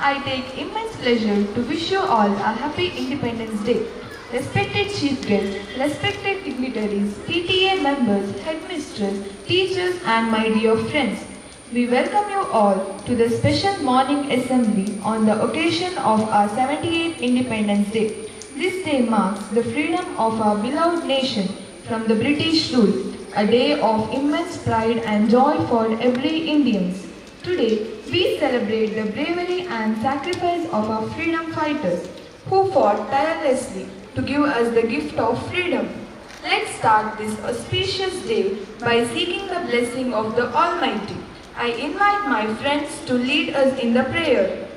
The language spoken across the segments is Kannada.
I take immense pleasure to wish you all a happy Independence Day. Respected chief guests, respected dignitaries, PTA members, headmistress, teachers and my dear friends, we welcome you all to the special morning assembly on the occasion of our 78th Independence Day. This day marks the freedom of our beloved nation from the British rule, a day of immense pride and joy for every Indians. Today, we celebrate the bravery and sacrifice of our freedom fighters who fought tirelessly to give us the gift of freedom. Let's start this auspicious day by seeking the blessing of the Almighty. I invite my friends to lead us in the prayer.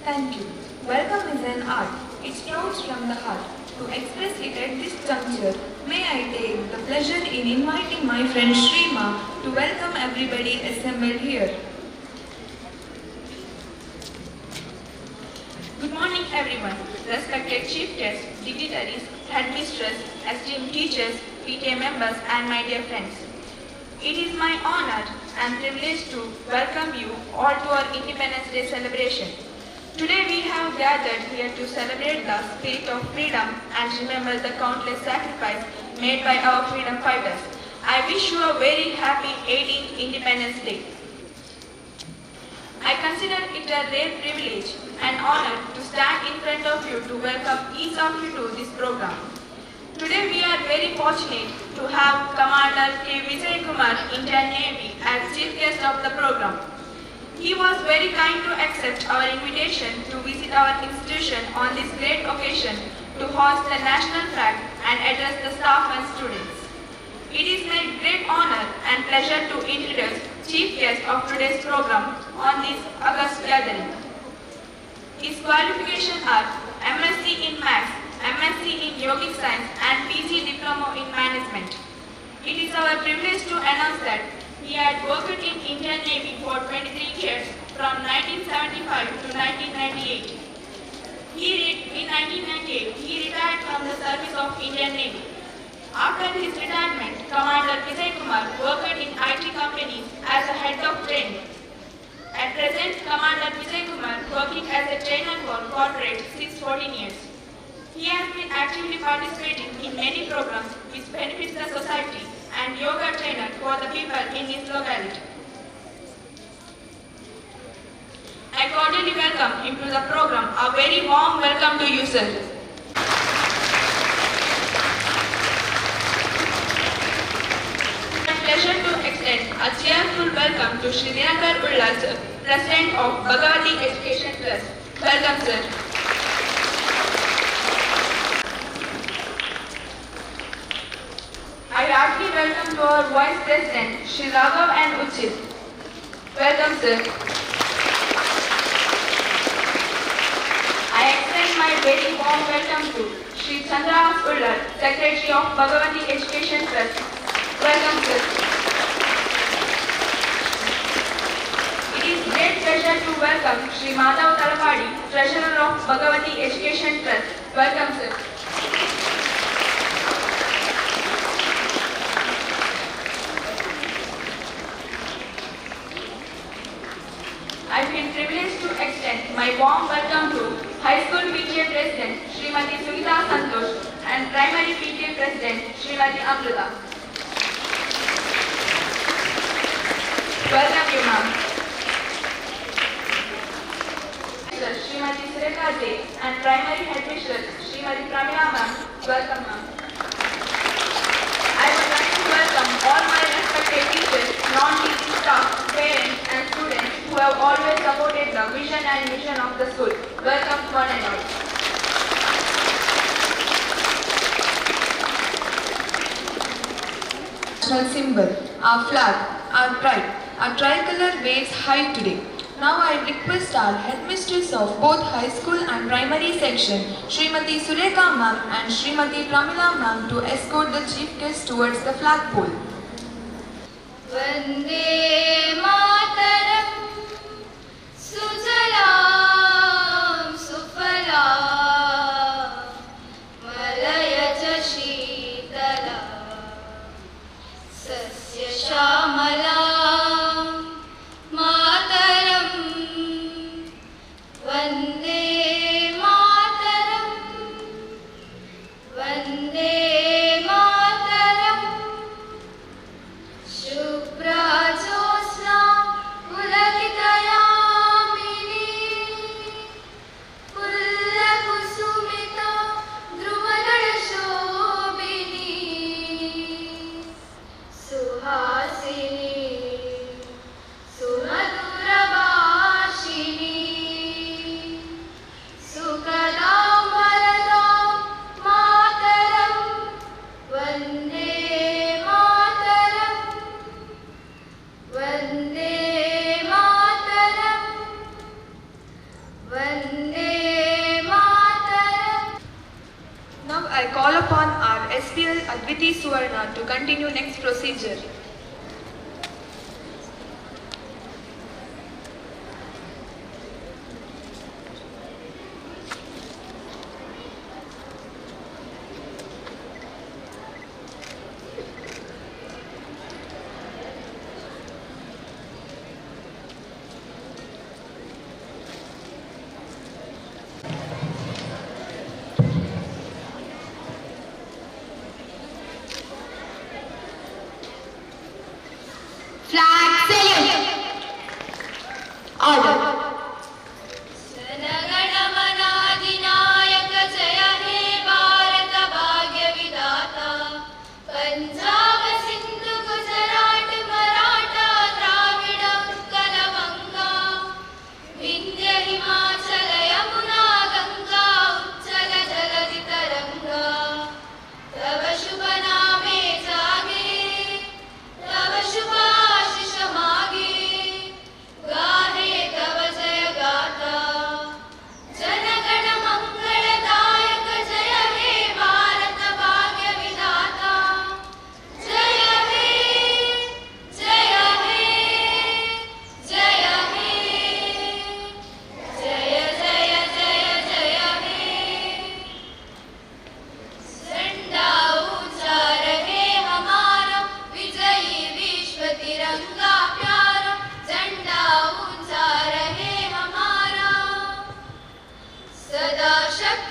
Thank you. Welcome is an art. It sprouts from the heart. To express it at this juncture, may I take the pleasure in inviting my friend Shrima to welcome everybody assembled here. Good morning everyone, respected chief guests, dignitaries, headmistress, esteemed teachers, PTA members and my dear friends. It is my honor and privilege to welcome you all to our Independence Day celebration. Today we have gathered here to celebrate the spirit of freedom and remember the countless sacrifices made by our freedom fighters. I wish you a very happy 18th Independence Day. I consider it a rare privilege and honor to stand in front of you to welcome each of you to this program. Today we are very fortunate to have Commander K. Vijay Kumar, Indian Navy, as chief guest of the program. He was very kind to accept our invitation to visit our institution on this great occasion to hoist the national flag and address the staff and students. It is my great honor and pleasure to introduce chief guest of today's program on this August gathering. His qualifications are MSc in Maths, MSc in Yogic Science and PG Diploma in Management. It is our privilege to announce that he had worked in Indian Navy for 23 years from 1975 to 1998. In 1998, he retired from the service of Indian Navy. After his retirement, Commander Vijay Kumar worked in IT companies as a head of training. At present, Commander Vijay Kumar working as a trainer for corporate since 14 years. He has been actively participating in many programs which benefits the society and yoga trainer for the people in his locality. I cordially welcome him to the program. A very warm welcome to you, sir. It's a pleasure to extend a cheerful welcome to Shri Dinakar Ullal, sir, President of Bhagavati Education Trust. Welcome, sir. I heartily welcome to our Vice President, Shri Raghav and Uchit. Welcome, sir. I extend my very warm welcome to Shri Chandra Ullal, Secretary of Bhagavati Education Trust. Welcome, sir. It is great pleasure to welcome Shri Madhav Talapadi, Treasurer of Bhagavati Education Trust. Welcome, sir. I feel privileged to extend my warm welcome to High School PTA President Srimati Sugita Santosh and Primary PTA President Srimati Amrita. Welcome you, ma'am. Srimati Surekha Dey and Primary Headmistress Srimati Pramila ma'am. Welcome, ma'am. I would like to welcome all my respected teachers, non-teaching staff, parents and students who have always supported the vision and mission of the school. Welcome one and all. National symbol, our flag, our pride, our tricolor waves high today. Now I request our headmistress of both high school and primary section, Srimati Surekha ma'am and Srimati Pramila ma'am, to escort the chief guest towards the flagpole. Vande Mataram Sujalam Sufalam Malayaj Sheetala Sasya Shamalam Mataram Vande Mataram Vande Mataram Shubhra Josna Pulakitayamini Pulla Kusumita Dhruvanada Shobhini Suhasini Sumadura Bhashini Sukadam Bharadam Mataram Vande Mataram Vande Mataram Vande Mataram. Now I call upon our SPL Adviti Suvarna to continue next procedure.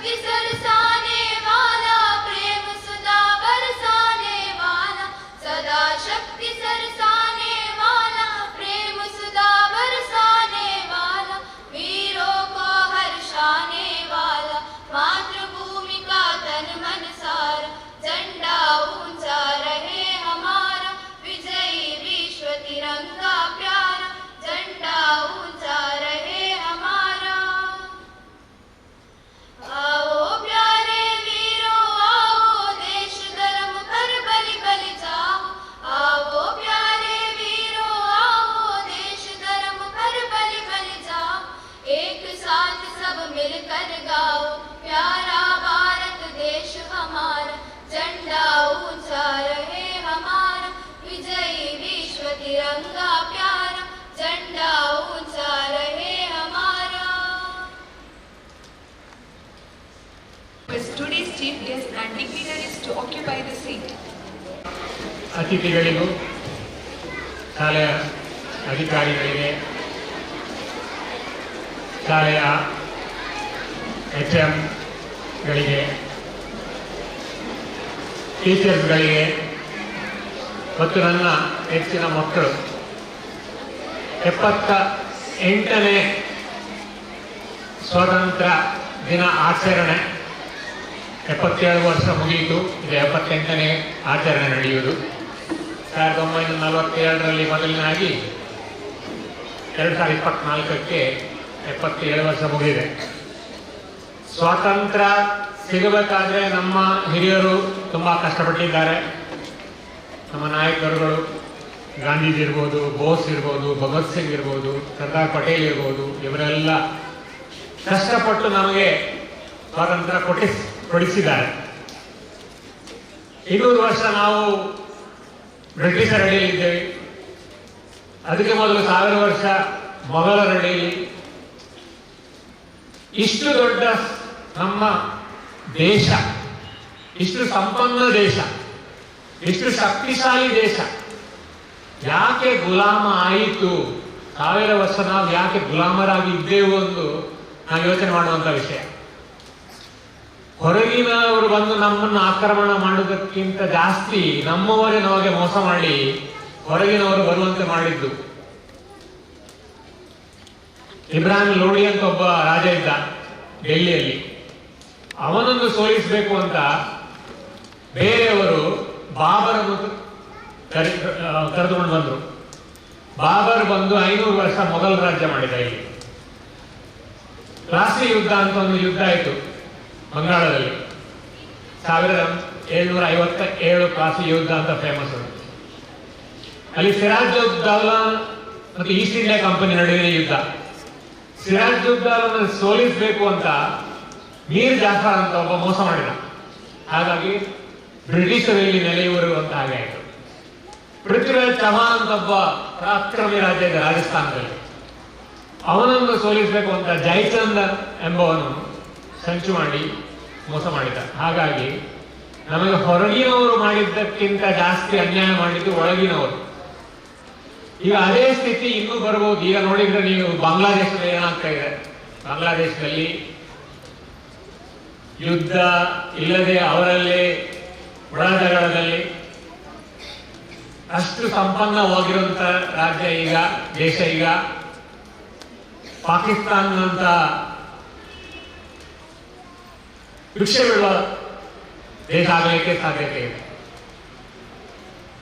शक्ति सरसाने वाला, प्रेम सुधा बरसाने वाला, सदा शक्ति सरसाने वाला, प्रेम सुधा बरसाने वाला, वीरों को हर्षाने वाला, मातृभूमि का तन मन सारा, झंडा ऊंचा रहे हमारा, विजयी विश्व तिरंगा प्यारा, झंडा ऊंचा रहे हमारा। आओ प्यारे वीरों आओ, देश धर्म पर बलि बलि जाओ, आओ प्यारे वीरों आओ, देश धर्म पर बलि बलि जाओ, एक साथ सब मिलकर गाओ, प्यारा भारत देश हमारा, झंडा ऊंचा रहे हमारा, विजयी विश्व तिरंगा प्यारा, झंडा ऊंचा रहे हमारा। Today's chief guests and dignitaries to occupy the seat. ಅತಿಥಿಗಳಿಗೂ ಶಾಲೆಯ ಅಧಿಕಾರಿಗಳಿಗೆ, ಶಾಲೆಯ HMಗಳಿಗೆ, ಟೀಚರ್ಸ್ಗಳಿಗೆ ಮತ್ತು ನನ್ನ ಹೆಚ್ಚಿನ ಮಕ್ಕಳು 78ನೇ ಸ್ವಾತಂತ್ರ್ಯ ದಿನ ಆಚರಣೆ 77 ವರ್ಷ ಮುಗಿಯಿತು. ಇದು 78ನೇ ಆಚರಣೆ ನಡೆಯುವುದು. 1947ರಲ್ಲಿ ಮೊದಲನಾಗಿ 2024ಕ್ಕೆ 77 ವರ್ಷ ಮುಗಿದಿದೆ. ಸ್ವಾತಂತ್ರ್ಯ ಸಿಗಬೇಕಾದ್ರೆ ನಮ್ಮ ಹಿರಿಯರು ತುಂಬ ಕಷ್ಟಪಟ್ಟಿದ್ದಾರೆ. ನಮ್ಮ ನಾಯಕರುಗಳು ಗಾಂಧೀಜಿ ಇರ್ಬೋದು, ಬೋಸ್ ಇರ್ಬೋದು, ಭಗತ್ ಸಿಂಗ್ ಇರ್ಬೋದು, ಸರ್ದಾರ್ ಪಟೇಲ್ ಇರ್ಬೋದು, ಇವರೆಲ್ಲ ಕಷ್ಟಪಟ್ಟು ನಮಗೆ ಸ್ವಾತಂತ್ರ್ಯ ಕೊಡಿಸಿದ್ದಾರೆ. 200 ವರ್ಷ ನಾವು ಬ್ರಿಟಿಷರ ಅಡಿಯಲ್ಲಿದ್ದೇವೆ. ಅದಕ್ಕೆ ಮೊದಲು 1000 ವರ್ಷ ಮೊಘಲರ ಅಡಿಯಲ್ಲಿ. ಇಷ್ಟು ದೊಡ್ಡ ನಮ್ಮ ದೇಶ, ಇಷ್ಟು ಸಂಪನ್ನ ದೇಶ, ಇಷ್ಟು ಶಕ್ತಿಶಾಲಿ ದೇಶ ಯಾಕೆ ಗುಲಾಮ ಆಯಿತು? 1000 ವರ್ಷ ನಾವು ಯಾಕೆ ಗುಲಾಮರಾಗಿ ಇದ್ದೇವು ಎಂದು ನಾವು ಯೋಚನೆ ಮಾಡುವಂತ ವಿಷಯ. ಹೊರಗಿನವರು ಬಂದು ನಮ್ಮನ್ನು ಆಕ್ರಮಣ ಮಾಡುವುದಕ್ಕಿಂತ ಜಾಸ್ತಿ ನಮ್ಮವರೇ ನಮಗೆ ಮೋಸ ಮಾಡಿ ಹೊರಗಿನವರು ಬರುವಂತೆ ಮಾಡಿದ್ದು. ಇಬ್ರಾಹಿಂ ಲೋಡಿ ಅಂತ ಒಬ್ಬ ರಾಜ ಇದ್ದ ಡೆಲ್ಲಿಯಲ್ಲಿ. ಅವನನ್ನು ಸೋಲಿಸಬೇಕು ಅಂತ ಬೇರೆಯವರು ಬಾಬರನ್ನು ಕರೆದುಕೊಂಡು ಬಂದರು. ಬಾಬರ್ ಬಂದು 500 ವರ್ಷ ಮೊಘಲ್ ರಾಜ್ಯ ಮಾಡಿದ. ಇಲ್ಲಿ ಪ್ಲಾಸಿ ಯುದ್ಧ ಅಂತ ಒಂದು ಯುದ್ಧ ಆಯಿತು ಬಂಗಾಳದಲ್ಲಿ. 1757 ಪ್ಲಾಸಿ ಯುದ್ಧ ಅಂತ ಫೇಮಸ್. ಅಲ್ಲಿ ಸಿರಾಜುದ್ದೌಲಾ ಮತ್ತು ಈಸ್ಟ್ ಇಂಡಿಯಾ ಕಂಪನಿ ನಡುವಿನ ಯುದ್ಧ. ಸಿರಾಜುದ್ದೌಲಾ ಸೋಲಿಸಬೇಕು ಅಂತ ಮೀರ್ ಜಾಫರ್ ಅಂತ ಒಬ್ಬ ಮೋಸ ಮಾಡಿದ. ಹಾಗಾಗಿ ಬ್ರಿಟಿಷರು ಇಲ್ಲಿ ನೆಲೆಯೂರು ಅಂತ ಹಾಗೆ ಆಯಿತು. ಪೃಥ್ವಿರಾಜ್ ಚೌಹಾಣ್ ಅಂತ ಒಬ್ಬ ಪರಾಕ್ರಮಿ ರಾಜ ಇದೆ ರಾಜಸ್ಥಾನದಲ್ಲಿ. ಅವನನ್ನು ಸೋಲಿಸಬೇಕು ಅಂತ ಜಯಚಂದ್ ಎಂಬವನು ಸಂಚು ಮಾಡಿ ಮೋಸ ಮಾಡಿದ. ಹಾಗಾಗಿ ನಮಗೆ ಹೊರಗಿನವರು ಮಾಡಿದ್ದಕ್ಕಿಂತ ಜಾಸ್ತಿ ಅನ್ಯಾಯ ಮಾಡಿದ್ದು ಒಳಗಿನವರು. ಈಗ ಅದೇ ಸ್ಥಿತಿ ಇನ್ನೂ ಬರ್ಬೋದು. ಈಗ ನೋಡಿದ್ರೆ ನೀವು ಬಾಂಗ್ಲಾದೇಶದಲ್ಲಿ ಏನಾಗ್ತಾ ಇದೆ, ಬಾಂಗ್ಲಾದೇಶದಲ್ಲಿ ಯುದ್ಧ ಇಲ್ಲದೆ ಅವರಲ್ಲೇ ಒಳಜಗಳದಲ್ಲಿ ಅಷ್ಟು ಸಂಪನ್ನವಾಗಿರುವಂತ ರಾಜ್ಯ ಈಗ, ದೇಶ ಈಗ ಪಾಕಿಸ್ತಾನಂತ ಭಿಕ್ಷೆ ಬೀಳುವ ದೇಶ ಆಗಲಿಕ್ಕೆ ಸಾಧ್ಯತೆ ಇದೆ.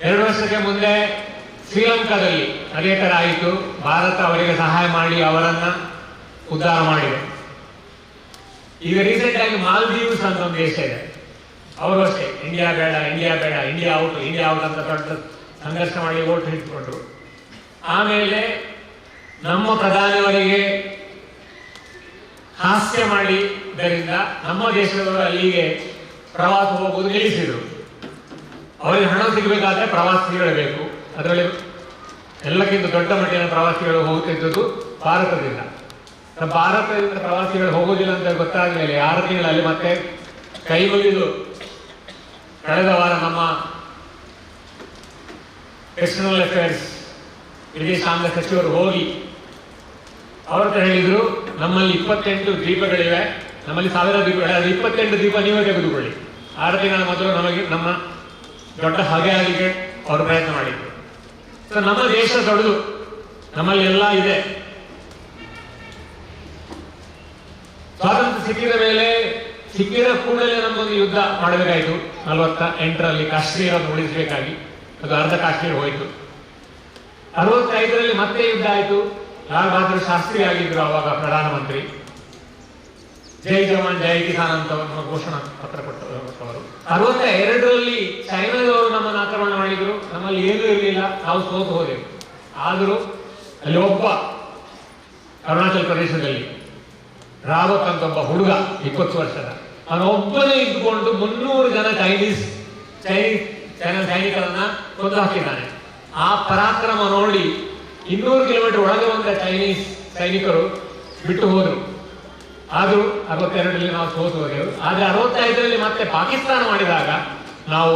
2 ವರ್ಷಕ್ಕೆ ಮುಂದೆ ಶ್ರೀಲಂಕಾದಲ್ಲಿ ಅದೇ ತರ ಆಯಿತು. ಭಾರತ ಅವರಿಗೆ ಸಹಾಯ ಮಾಡಿ ಅವರನ್ನ ಉದ್ಧಾರ ಮಾಡಿದೆ. ಈಗ ರೀಸೆಂಟ್ ಆಗಿ ಮಾಲ್ದೀವ್ಸ್ ಅಂತ ಒಂದು ದೇಶ ಇದೆ. ಅವರು ಅಷ್ಟೇ ಇಂಡಿಯಾ ಬೇಡ, ಇಂಡಿಯಾ ಬೇಡ, ಇಂಡಿಯಾ ಔಟ್, ಇಂಡಿಯಾ ಔಟ್ ಅಂತ ದೊಡ್ಡ ಸಂಘರ್ಷ ಮಾಡಿ ಓಟ್ ಹಿಡಿದುಕೊಂಡ್ರು. ಆಮೇಲೆ ನಮ್ಮ ಪ್ರಧಾನಿಯವರಿಗೆ ಹಾಸ್ಯ ಮಾಡಿದ್ದರಿಂದ ನಮ್ಮ ದೇಶದವರು ಅಲ್ಲಿಗೆ ಪ್ರವಾಸ ಹೋಗುವುದು ನಿಲ್ಲಿಸಿದರು. ಅವರಿಗೆ ಹಣ ಸಿಗಬೇಕಾದ್ರೆ ಪ್ರವಾಸಿಗಳು ಬೇಕು. ಅದರಲ್ಲಿ ಎಲ್ಲಕ್ಕಿಂತ ದೊಡ್ಡ ಮಟ್ಟಿನ ಪ್ರವಾಸಿಗಳು ಹೋಗುತ್ತಿದ್ದುದು ಭಾರತದಿಂದ. ಭಾರತದಿಂದ ಪ್ರವಾಸಿಗಳು ಹೋಗುವುದಿಲ್ಲ ಅಂತ ಗೊತ್ತಾದ ಮೇಲೆ 6 ತಿಂಗಳಲ್ಲಿ ಮತ್ತೆ ಕೈ ಮುಗಿದು ಕಳೆದ ವಾರ ನಮ್ಮ ಎಕ್ಸ್ಟರ್ನಲ್ ಅಫೇರ್ಸ್ ವಿದೇಶಾಂಗ ಸಚಿವರು ಹೋಗಿ ಅವ್ರ ಹತ್ರ ಹೇಳಿದ್ರು, ನಮ್ಮಲ್ಲಿ 28 ದ್ವೀಪಗಳಿವೆ, ನಮ್ಮಲ್ಲಿ 1000 ದೀಪ, 28 ದೀಪ ನೀವೇ ತೆಗೆದುಕೊಳ್ಳಿ. 6 ತಿಂಗಳ ಮೊದಲು ನಮ್ಮ ದೊಡ್ಡ ಹಗೆಯಾಗಿ ಅವರು ಪ್ರಯತ್ನ ಮಾಡಿದ್ರು. ಸೊ ನಮ್ಮ ದೇಶ ದೊಡ್ಡದು, ನಮ್ಮಲ್ಲಿ ಎಲ್ಲ ಇದೆ. ಸ್ವಾತಂತ್ರ್ಯ ಸಿಕ್ಕಿದ ಕೂಡಲೇ ನಮಗೊಂದು ಯುದ್ಧ ಮಾಡಬೇಕಾಯಿತು. 48ರಲ್ಲಿ ಕಾಶ್ಮೀರವನ್ನು ಉಳಿಸಬೇಕಾಗಿ, ಅದು ಅರ್ಧ ಕಾಶ್ಮೀರ ಹೋಯಿತು. 65ರಲ್ಲಿ ಮತ್ತೆ ಯುದ್ಧ ಆಯಿತು. ಲಾಲ್ ಬಹದ್ದೂರ್ ಶಾಸ್ತ್ರಿ ಆಗಿದ್ರು ಅವಾಗ ಪ್ರಧಾನಮಂತ್ರಿ. ಜೈ ಜವಾನ್ ಜೈ ಕಿಸಾನ್ ಅಂತ ಘೋಷಣಾ ಪತ್ರ ಕೊಟ್ಟವರು. 62ರಲ್ಲಿ ಚೈನಾದವರು ನಮ್ಮನ್ನು ಆಕ್ರಮಣ ಮಾಡಿದ್ರು. ನಮ್ಮಲ್ಲಿ ಏನೂ ಇರಲಿಲ್ಲ, ನಾವು ಸೋತು ಹೋದೆವು. ಆದರೂ ಅಲ್ಲಿ ಒಬ್ಬ ಅರುಣಾಚಲ ಪ್ರದೇಶದಲ್ಲಿ ರಾವತ್ ಅಂತ ಒಬ್ಬ ಹುಡುಗ 20 ವರ್ಷದ, ಅವನೊಬ್ಬನೇ ಇದ್ದುಕೊಂಡು 300 ಜನ ಚೈನಾ ಸೈನಿಕರನ್ನ ಕೊಂದು ಹಾಕಿದ್ದಾನೆ. ಆ ಪರಾಕ್ರಮ ನೋಡಿ 200 ಕಿಲೋಮೀಟರ್ ಒಳಗೆ ಬಂದ ಚೈನೀಸ್ ಸೈನಿಕರು ಬಿಟ್ಟು ಹೋದರು. ಆದರೂ 62ರಲ್ಲಿ ನಾವು ಸೋತು ಹೋದೆವು. ಆದರೆ 65ರಲ್ಲಿ ಮತ್ತೆ ಪಾಕಿಸ್ತಾನ ಮಾಡಿದಾಗ ನಾವು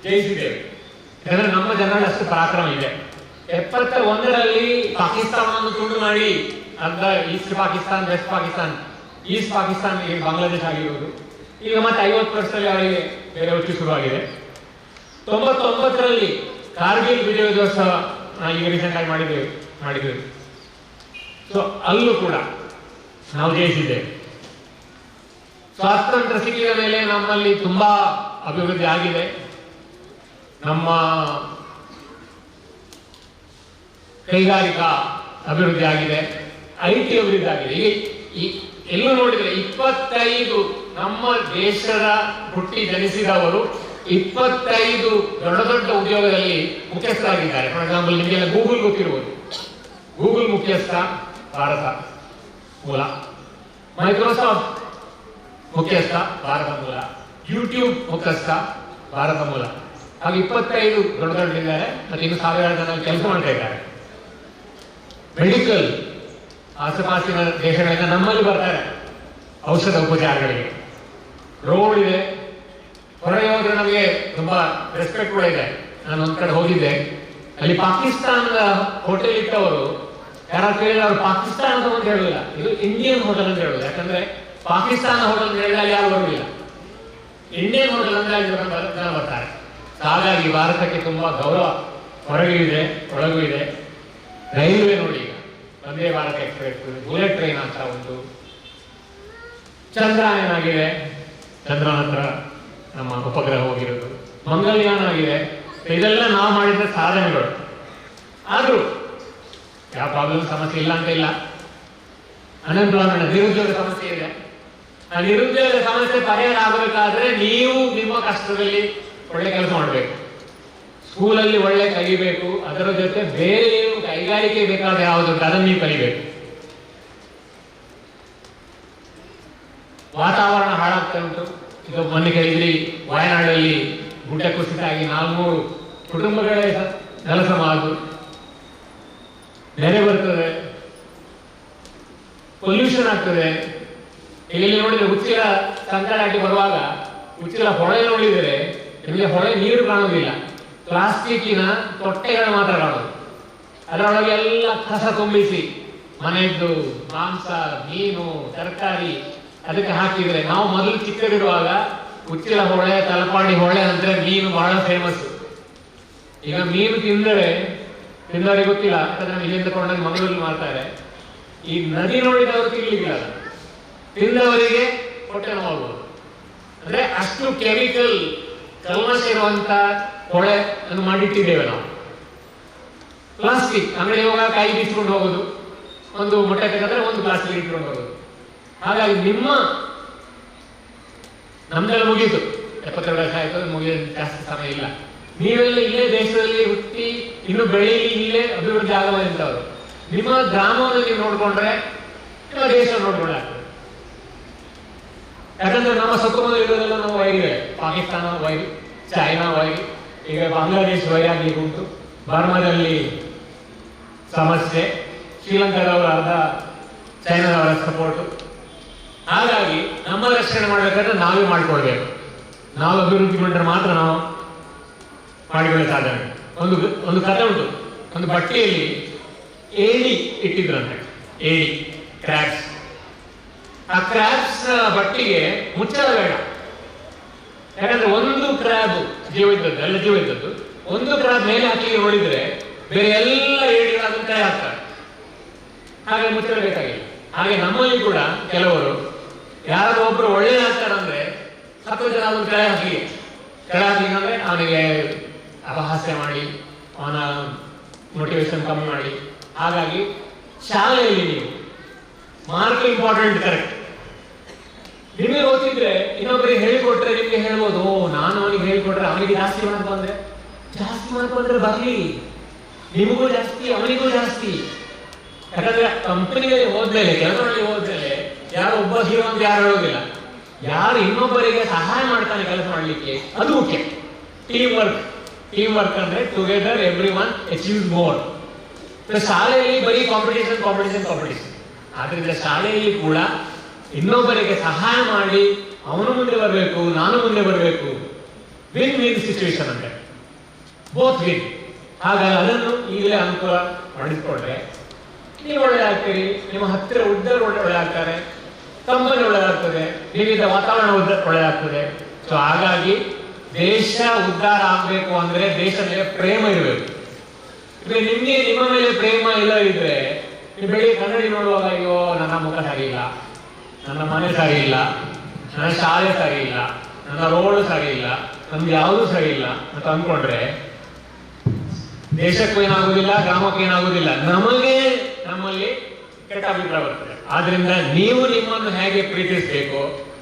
ಜಯಿಸಿದ್ದೇವೆ. ಯಾಕಂದ್ರೆ ನಮ್ಮ ಜನರಲ್ಲಿ ಅಷ್ಟು ಪರಾಕ್ರಮ ಇದೆ. 71ರಲ್ಲಿ ಪಾಕಿಸ್ತಾನವನ್ನು ತುಂಡು ಮಾಡಿ ಅರ್ಧ East Pakistan, West Pakistan, East Pakistan ಈಗ ಬಾಂಗ್ಲಾದೇಶ ಆಗಿರುವುದು. ಈಗ ಮತ್ತೆ 50 ವರ್ಷದಲ್ಲಿ ಅವರಿಗೆ ಬೇರೆ ಹುಚ್ಚು ಶುರುವಾಗಿದೆ. 99ರಲ್ಲಿ ಕಾರ್ಗಿಲ್ ವಿಜಯ ದಿವಸೋತ್ಸವ ಈಗ ರೀಸೆಂಟ್ ಆಗಿ ಮಾಡಿದ್ದೇವೆ. ಸೊ ಅಲ್ಲೂ ಕೂಡ ನಾವು ಜಯಿಸಿದ್ದೇವೆ. ಸ್ವಾತಂತ್ರ್ಯ ಸಿಕ್ಕಿದ ಮೇಲೆ ನಮ್ಮಲ್ಲಿ ತುಂಬಾ ಅಭಿವೃದ್ಧಿ ಆಗಿದೆ. ನಮ್ಮ ಕೈಗಾರಿಕಾ ಅಭಿವೃದ್ಧಿ ಆಗಿದೆ, IT ಅಭಿವೃದ್ಧಿ ಆಗಿದೆ. ಈಗ ಎಲ್ಲೂ ನೋಡಿದ್ರೆ 25 ನಮ್ಮ ದೇಶದ ಹುಟ್ಟಿ ಜನಿಸಿದವರು 25 ದೊಡ್ಡ ದೊಡ್ಡ ಉದ್ಯೋಗದಲ್ಲಿ ಮುಖ್ಯಸ್ಥರಾಗಿದ್ದಾರೆ. ಫಾರ್ ಎಕ್ಸಾಂಪಲ್ ನಿಮಗೆಲ್ಲ ಗೂಗಲ್ ಗೊತ್ತಿರುವುದು. ಗೂಗಲ್ ಮುಖ್ಯಸ್ಥ ಭಾರತ ಮೂಲ, ಮೈಕ್ರೋಸಾಫ್ಟ್ ಮುಖ್ಯಸ್ಥ ಭಾರತ ಮೂಲ, ಯೂಟ್ಯೂಬ್ ಮುಖ್ಯಸ್ಥ ಭಾರತ ಮೂಲ. ಹಾಗೆ 25 ದೊಡ್ಡ ದೊಡ್ಡದಿದ್ದಾರೆ. ಮತ್ತೆ ಇನ್ನು 1000 ಜನ ಕೆಲಸ ಮಾಡ್ತಾ ಇದ್ದಾರೆ. ಮೆಡಿಕಲ್ ಆಸುಪಾಸಿನ ದೇಶಗಳಿಂದ ನಮ್ಮಲ್ಲಿ ಬರ್ತಾರೆ ಔಷಧ ಉಪಚಾರಗಳಿಗೆ. ರೋಡ್ ಇದೆ, ಹೊರಗೆ ಹೋದ್ರೆ ನಮಗೆ ತುಂಬಾ ರೆಸ್ಪೆಕ್ಟ್ ಕೂಡ ಇದೆ. ನಾನು ಒಂದ್ ಕಡೆ ಹೋಗಿದ್ದೆ, ಅಲ್ಲಿ ಪಾಕಿಸ್ತಾನದ ಹೋಟೆಲ್ ಇಟ್ಟವರು ಯಾರು ಕೇಳಿದ್ರೆ ಅವರು ಪಾಕಿಸ್ತಾನದ ಅಂತ ಹೇಳಲಿಲ್ಲ, ಇದು ಇಂಡಿಯನ್ ಹೋಟೆಲ್ ಅಂತ ಹೇಳುದು. ಯಾಕಂದ್ರೆ ಪಾಕಿಸ್ತಾನ ಹೋಟೆಲ್ ಹೇಳಿದ್ರೆ ಅಲ್ಲಿ ಯಾರು ಬರುವುದಿಲ್ಲ, ಇಂಡಿಯನ್ ಹೋಟೆಲ್ ಅಂದ್ರೆ ಅಲ್ಲಿ ಜನ ಬರ್ತಾರೆ. ಹಾಗಾಗಿ ಭಾರತಕ್ಕೆ ತುಂಬಾ ಗೌರವ ಹೊರಗೂ ಇದೆ ಒಳಗೂ ಇದೆ. ರೈಲ್ವೆ ನೋಡಿ, ಈಗ Vande Bharat express, bullet train ಅಂತ ಉಂಟು. ಚಂದ್ರಯಾನ ಆಗಿದೆ, ಚಂದ್ರನ ಹತ್ರ ನಮ್ಮ ಉಪಗ್ರಹ ಹೋಗಿರೋದು. ಮಂಗಲ್ಯಾನ ಆಗಿದೆ. ಇದೆಲ್ಲ ನಾವು ಮಾಡಿದ ಸಾಧನೆಗಳು. ಆದ್ರೂ ಯಾವ ಪ್ರಾಬ್ಲಮ್ ಸಮಸ್ಯೆ ಇಲ್ಲ ಅಂತ ಇಲ್ಲ. ಅನ್ಎಂಪ್ಲಾಯ್ಮೆಂಟ್, ನಿರುದ್ಯೋಗ ಸಮಸ್ಯೆ ಇದೆ. ಆ ನಿರುದ್ಯೋಗ ಸಮಸ್ಯೆ ಪರಿಹಾರ ಆಗಬೇಕಾದ್ರೆ ನೀವು ನಿಮ್ಮ ಕಷ್ಟದಲ್ಲಿ ಒಳ್ಳೆ ಕೆಲಸ ಮಾಡಬೇಕು. ಸ್ಕೂಲಲ್ಲಿ ಒಳ್ಳೆ ಕಲಿಬೇಕು. ಅದರ ಜೊತೆ ಬೇರೆ ಏನು ಕೈಗಾರಿಕೆ ಬೇಕಾದ ಯಾವುದು ಅದನ್ನು ನೀವು ಕಲಿಬೇಕು. ವಾತಾವರಣ ಹಾಳಾಗ್ತಾ ಉಂಟು. ಈಗ ಮೊನ್ನೆ ಕೇಳಿದ್ರಿ, ವಯನಾಡಲ್ಲಿ ಗುಡ್ಡ ಕುಸಿತ ಆಗಿ 400 ಕುಟುಂಬಗಳೇ ನೆಲಸಮಾದು, ನೆರೆ ಬರ್ತದೆ, ಪೊಲ್ಯೂಷನ್ ಆಗ್ತದೆ. ಇಲ್ಲಿ ನೋಡಿದ್ರೆ ಉಚ್ಚಿಲ ಸಂಕರಾಟಿ ಬರುವಾಗ ಉಚ್ಚಿಲ ಹೊಳೆ ನೋಡಿದರೆ ನಿಮಗೆ ಹೊಳೆ ನೀರು ಕಾಣುವುದಿಲ್ಲ, ಪ್ಲಾಸ್ಟಿಕ್ಕಿನ ತೊಟ್ಟೆಗಳು ಮಾತ್ರ ಕಾಣುವುದು. ಅದರೊಳಗೆ ಎಲ್ಲ ಕಸ ತುಂಬಿಸಿ ಮನೆಯದ್ದು ಮಾಂಸ, ಮೀನು, ತರಕಾರಿ ಅದಕ್ಕೆ ಹಾಕಿದ್ರೆ. ನಾವು ಮೊದಲು ಚಿಕ್ಕದಿರುವಾಗ ಉಚ್ಚಿಲ ಹೊಳೆ, ತಲಪಾಡಿ ಹೊಳೆ ಅಂದ್ರೆ ಮೀನು ಬಹಳ ಫೇಮಸ್. ಈಗ ಮೀನು ತಿಂದವರಿಗೆ ಗೊತ್ತಿಲ್ಲ, ಯಾಕಂದ್ರೆ ಇಲ್ಲಿಂದ ಕೊಂಡಾಗ ಮಂಗಳೂರಲ್ಲಿ ಮಾಡ್ತಾರೆ. ಈ ನದಿ ನೋಡಿದವರು ತಿನ್ಲಿಕ್ಕಿಲ್ಲ, ತಿಂದವರಿಗೆ ಹೊಟ್ಟೆ ನೋವಾಗಬಹುದು. ಅಂದ್ರೆ ಅಷ್ಟು ಕೆಮಿಕಲ್ ಕಲ್ಮಶ ಇರುವಂತ ಹೊಳೆ ಅನ್ನು ಮಾಡಿಟ್ಟಿದ್ದೇವೆ ನಾವು. ಪ್ಲಾಸ್ಟಿಕ್ ಅಂಗಡಿ ಹೋಗಾಗ ಕೈ ಬೀಸ್ಕೊಂಡು ಹೋಗೋದು, ಒಂದು ಮೊಟ್ಟೆ ತೆಗೆದ್ರೆ ಒಂದು ಪ್ಲಾಸ್ಟಿಕ್ ಇಟ್ಕೊಂಡು ಹೋಗೋದು. ಹಾಗಾಗಿ ನಮ್ದೆಲ್ಲ ಮುಗೀತು, 72 ವರ್ಷ ಆಯ್ತು, ಮುಗಿದ ಜಾಸ್ತಿ ಸಮಯ ಇಲ್ಲ. ನೀವೆಲ್ಲ ಇಲ್ಲೇ ದೇಶದಲ್ಲಿ ಹುಟ್ಟಿ ಇನ್ನು ಬೆಳೀಲಿ, ಇಲ್ಲೇ ಅಭಿವೃದ್ಧಿ ಆಗಬಾರಂತವ್ರು. ನಿಮ್ಮ ಗ್ರಾಮವನ್ನು ನೀವು ನೋಡ್ಕೊಂಡ್ರೆ ನಿಮ್ಮ ದೇಶ ನೋಡ್ಕೊಂಡಾಗ್ತದೆ. ಯಾಕಂದ್ರೆ ನಮ್ಮ ಸುತ್ತಮುತ್ತ ಇರೋದೆಲ್ಲ ನಾವು ವೈರಿಗಳೇ. ಪಾಕಿಸ್ತಾನ ವೈರಿ, ಚೈನಾ ವೈರಿ, ಈಗ ಬಾಂಗ್ಲಾದೇಶ ವೈರಿ ಆಗ್ಲಿಕ್ಕೆ ಉಂಟು, ಬರ್ಮಾದಲ್ಲಿ ಸಮಸ್ಯೆ, ಶ್ರೀಲಂಕಾದವರ ಅರ್ಧ ಚೈನಾದವರ ಸಪೋರ್ಟು. ಹಾಗಾಗಿ ನಮ್ಮ ರಕ್ಷಣೆ ಮಾಡಬೇಕಾದ್ರೆ ನಾವೇ ಮಾಡಿಕೊಳ್ಬೇಕು. ನಾವು ಅಭಿವೃದ್ಧಿ ಮಾಡಿದ್ರೆ ಮಾತ್ರ ನಾವು ಮಾಡಿಕೊಳ್ಳೋ ಸಾಧನೆ. ಒಂದು ಕಥೆ ಉಂಟು, ಒಂದು ಬಟ್ಟೆಯಲ್ಲಿ ಏಡಿ ಇಟ್ಟಿದ್ರಂತೆ, ಏಡಿ ಕ್ರ್ಯಾಕ್ಸ್. ಆ ಕ್ರ್ಯಾಬ್ಸ್ ಬಟ್ಟಿಗೆ ಮುಚ್ಚಳ ಬೇಡ. ಯಾಕಂದ್ರೆ ಒಂದು ಕ್ರ್ಯಾಬ್ ಜೀವ ಇದ್ದದ್ದು, ಎಲ್ಲ ಜೀವ ಇದ್ದದ್ದು, ಒಂದು ಕ್ರ್ಯಾಬ್ ಮೇಲೆ ಹಾಕಿ ನೋಡಿದ್ರೆ ಬೇರೆ ಎಲ್ಲ ಏಡಿಗಳು ಅದನ್ನ ಕೈ ಹಾಕ್ತಾರೆ. ಹಾಗೆ ಮುಚ್ಚಳ ಬೇಕಾಗಿಲ್ಲ. ಹಾಗೆ ನಮ್ಮಲ್ಲಿ ಕೂಡ ಕೆಲವರು ಯಾರಾದ್ರೂ ಒಬ್ರು ಒಳ್ಳೆಯದಾಗ್ತಾರಂದ್ರೆ 10 ಜನ ಅದನ್ನು ಕೆಳ ಹಾಕಲಿಕ್ಕೆ ಅವನಿಗೆ ಅಪಹಾಸ್ಯ ಮಾಡಿ ಅವನ ಮೋಟಿವೇಶನ್ ಕಮ್ಮಿ ಮಾಡಿ. ಹಾಗಾಗಿ ಶಾಲೆಯಲ್ಲಿ ನೀವು ಮಾರ್ಕ್ ಇಂಪಾರ್ಟೆಂಟ್, ಕರೆಕ್ಟ್. ನಿಮಗೆ ಗೊತ್ತಿದ್ರೆ ಇನ್ನೊಬ್ಬರಿಗೆ ಹೇಳಿಕೊಟ್ರೆ ನಿಮ್ಗೆ ಹೇಳ್ಬೋದು, ನಾನು ಅವನಿಗೆ ಹೇಳಿಕೊಟ್ರೆ ಅವನಿಗೆ ಜಾಸ್ತಿ ಮಾರ್ಕ್ ಬಂದ್ರೆ ಬರ್ಲಿ, ನಿಮಗೂ ಜಾಸ್ತಿ ಅವನಿಗೂ ಜಾಸ್ತಿ. ಯಾಕಂದ್ರೆ ಕಂಪನಿಗೆ ಹೋದ್ಮೇಲೆ, ಕೆಲಸದಲ್ಲಿ ಹೋದ್ಮೇಲೆ ಯಾರು ಒಬ್ಬ ಹೀರೋ ಅಂತ ಯಾರು ಹೇಳೋದಿಲ್ಲ. ಯಾರು ಇನ್ನೊಬ್ಬರಿಗೆ ಸಹಾಯ ಮಾಡ್ತಾನೆ ಕೆಲಸ ಮಾಡ್ಲಿಕ್ಕೆ, ಅದು ಮುಖ್ಯ. ಟೀಮ್ ವರ್ಕ್ ಅಂದ್ರೆ together every one achieve more. ಶಾಲೆಯಲ್ಲಿ ಬರೀ ಕಾಂಪಿಟೇಷನ್. ಆದ್ರಿಂದ ಶಾಲೆಯಲ್ಲಿ ಕೂಡ ಇನ್ನೊಬ್ಬರಿಗೆ ಸಹಾಯ ಮಾಡಿ ಅವನು ಮುಂದೆ ಬರಬೇಕು, ನಾನು ಮುಂದೆ ಬರಬೇಕು. ವಿನ್ ಸಿಚುವೇಶನ್ ಅಂದ್ರೆ ಬೋತ್ ವಿನ್. ಹಾಗಾಗಿ ಅದನ್ನು ಈಗಲೇ ಅನುಕೂಲ ಮಾಡಿಸ್ಕೊಂಡ್ರೆ ನೀವು ಒಳ್ಳೆದಾಗ್ತೀರಿ, ನಿಮ್ಮ ಹತ್ತಿರ ಉದ್ದರು ಒಳ್ಳೆದಾಗ್ತಾರೆ, ಕಂಪನಿ ಒಳ್ಳೆದಾಗ್ತದೆ, ವಿವಿಧ ವಾತಾವರಣ ಒಳ್ಳೆದಾಗ್ತದೆ. ಸೊ ಹಾಗಾಗಿ ದೇಶ ಉದ್ಧಾರ ಆಗ್ಬೇಕು ಅಂದ್ರೆ ದೇಶದ ಮೇಲೆ ಪ್ರೇಮ ಇರಬೇಕು. ನಿಮ್ಗೆ ನಿಮ್ಮ ಮೇಲೆ ಪ್ರೇಮ ಇಲ್ಲ ಇದ್ರೆ ನೀವು ಬೆಳಿಗ್ಗೆ ಕನ್ನಡಿ ನೋಡುವಾಗ ಅಯ್ಯೋ ನನ್ನ ಮುಖ ಸರಿ ಇಲ್ಲ, ನನ್ನ ಮನೆ ಸರಿ ಇಲ್ಲ, ನನ್ನ ಶಾಲೆ ಸರಿ ಇಲ್ಲ, ನನ್ನ ರೋಡ್ ಸರಿ ಇಲ್ಲ, ನಮ್ಗೆ ಯಾವುದು ಸರಿ ಇಲ್ಲ ಅಂತ ಅಂದ್ಕೊಂಡ್ರೆ ದೇಶಕ್ಕೂ ಏನಾಗುದಿಲ್ಲ, ಗ್ರಾಮಕ್ಕೂ ಏನಾಗುದಿಲ್ಲ, ನಮಗೆ ನಮ್ಮಲ್ಲಿ ಕೆಟ್ಟ ಅಭಿಪ್ರಾಯ ಬರ್ತದೆ. ಆದ್ರಿಂದ ನೀವು ನಿಮ್ಮನ್ನು ಹೇಗೆ ಪ್ರೀತಿಸಬೇಕು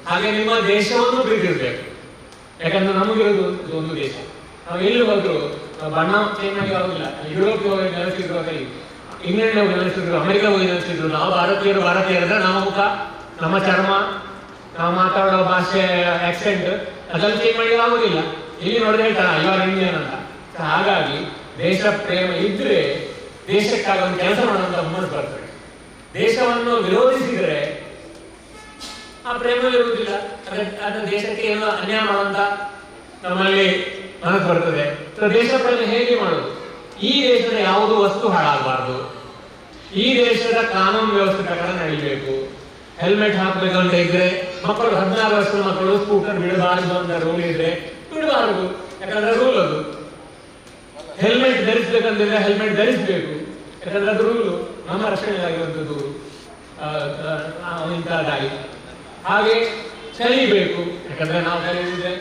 ಹಾಗೆ ನಿಮ್ಮ ದೇಶವನ್ನು ಪ್ರೀತಿಸಬೇಕು. ಯಾಕಂದ್ರೆ ನಮಗಿರೋದು ಒಂದು ದೇಶ. ನಾವು ಎಲ್ಲಿ ಹೋದ್ರು ಬಣ್ಣ ಚೇಂಜ್ ಆಗಿ ಆಗುದಿಲ್ಲ. ಯುರೋಪ್ಗೆ ಹೋಗಿ ನೆಲೆಸಿದ್ರು, ಇಂಗ್ಲೆಂಡ್ ಹೋಗಿ ನೆಲೆಸಿದ್ರು, ಅಮೆರಿಕ ಹೋಗಿ ನೆಲೆಸಿದ್ರು, ನಾವು ಭಾರತೀಯರಂದ್ರೆ ನಮ್ಮ ಮುಖ, ನಮ್ಮ ಚರ್ಮ, ನಾವು ಮಾತಾಡೋ ಭಾಷೆ, ಆಕ್ಸೆಂಟ್ ಅದನ್ನು ಚೇಂಜ್ ಮಾಡಿ ಆಗುದಿಲ್ಲ. ಇಲ್ಲಿ ನೋಡಿದ್ರೆ ಹೇಳ್ತಾರ ಇವಾಗ ಇಂಡಿಯನ್ ಅಂತ. ಹಾಗಾಗಿ ದೇಶ ಪ್ರೇಮ ಇದ್ರೆ ದೇಶಕ್ಕಾಗಿ ಒಂದು ಕೆಲಸ ಮಾಡುವಂತ ಮನಸ್ಸು ಬರ್ತದೆ. ದೇಶವನ್ನು ವಿರೋಧಿಸಿದ್ರೆ ಆ ಪ್ರೇಮ ಇರುವುದಿಲ್ಲ. ಅದನ್ನ ದೇಶಕ್ಕೆ ಏನೋ ಅನ್ಯಾಯ ಮಾಡುವಂತ ನಮ್ಮಲ್ಲಿ ಮನಸ್ಸು ಬರ್ತದೆ. ದೇಶ ಪ್ರೇಮ ಹೇಗೆ ಮಾಡೋದು? ಈ ದೇಶದ ಯಾವುದೋ ವಸ್ತು ಹಾಳಾಗಬಾರ್ದು, ಈ ದೇಶದ ಕಾನೂನು ವ್ಯವಸ್ಥೆ ಪ್ರಕಾರ ನಡೀಬೇಕು. ಹೆಲ್ಮೆಟ್ ಹಾಕ್ಬೇಕು ಅಂತ ಇದ್ರೆ ಮಕ್ಕಳು 16 ವರ್ಷದ ಮಕ್ಕಳು ಸ್ಕೂಟರ್ ಬಿಡಬಾರದು ಅಂತ ರೂಲ್ ಇದ್ರೆ ಬಿಡಬಾರದು, ಯಾಕಂದ್ರೆ ರೂಲ್ ಅದು. ಹೆಲ್ಮೆಟ್ ಧರಿಸ್ಬೇಕಂತಿದ್ರೆ ಹೆಲ್ಮೆಟ್ ಧರಿಸಬೇಕು, ಯಾಕಂದ್ರೆ ಅದು ರೂಲು, ನಮ್ಮ ರಕ್ಷಣೆಗಾಗಿರುವಂಥದ್ದು ಇಂಥದ್ದಾಗಿ. ಹಾಗೆ ಕಲಿಬೇಕು, ಯಾಕಂದ್ರೆ ನಾವು ಕಲಿಯುವುದೇ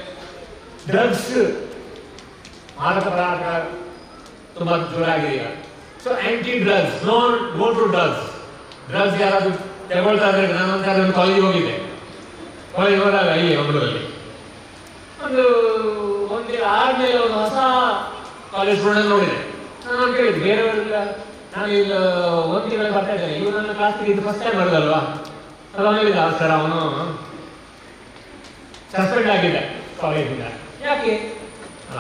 ಡ್ರಗ್ಸ್, ಮಾದಕ ಪದಾರ್ಥ ತುಂಬಾ ಜೋರಾಗಿದೆ. So anti drugs, no to drugs ಯಾರಾದ್ರೂ ತಗೊಳ್ತಾ ಇದ್ರೆ, ನಾನೊಂದು ಒಂದು ಕಾಲೇಜ್ ಹೋಗಿದ್ದೆ. ಕಾಲೇಜ್ ಹೋದಾಗ ಇಲ್ಲಿ ಮಂಗಳೂರಲ್ಲಿ ಒಂದು ಆದ್ಮೇಲೆ ಒಂದು ಹೊಸ ಕಾಲೇಜ್ ಸ್ಟೂಡೆಂಟ್ ನೋಡಿದೆ. ನಾನು ಕೇಳಿದ್ದೆ ಬೇರೆಯವರೆಲ್ಲ, ನಾನು ಈಗ 1 ತಿಂಗಳಿಗೆ ಬರ್ತಾ ಇದ್ದೇನೆ, ಇವು ನನ್ನ ಕ್ಲಾಸ್ಗೆ ಇದು ಫಸ್ಟ್ ಟೈಮ್ ಬರೋದಲ್ವಾ? ಅದು ಹೇಳಿದ ಸರ್ ಅವನು ಸಸ್ಪೆಂಡ್ ಆಗಿದ್ದ ಕಾಲೇಜಿಂದ. ಯಾಕೆ?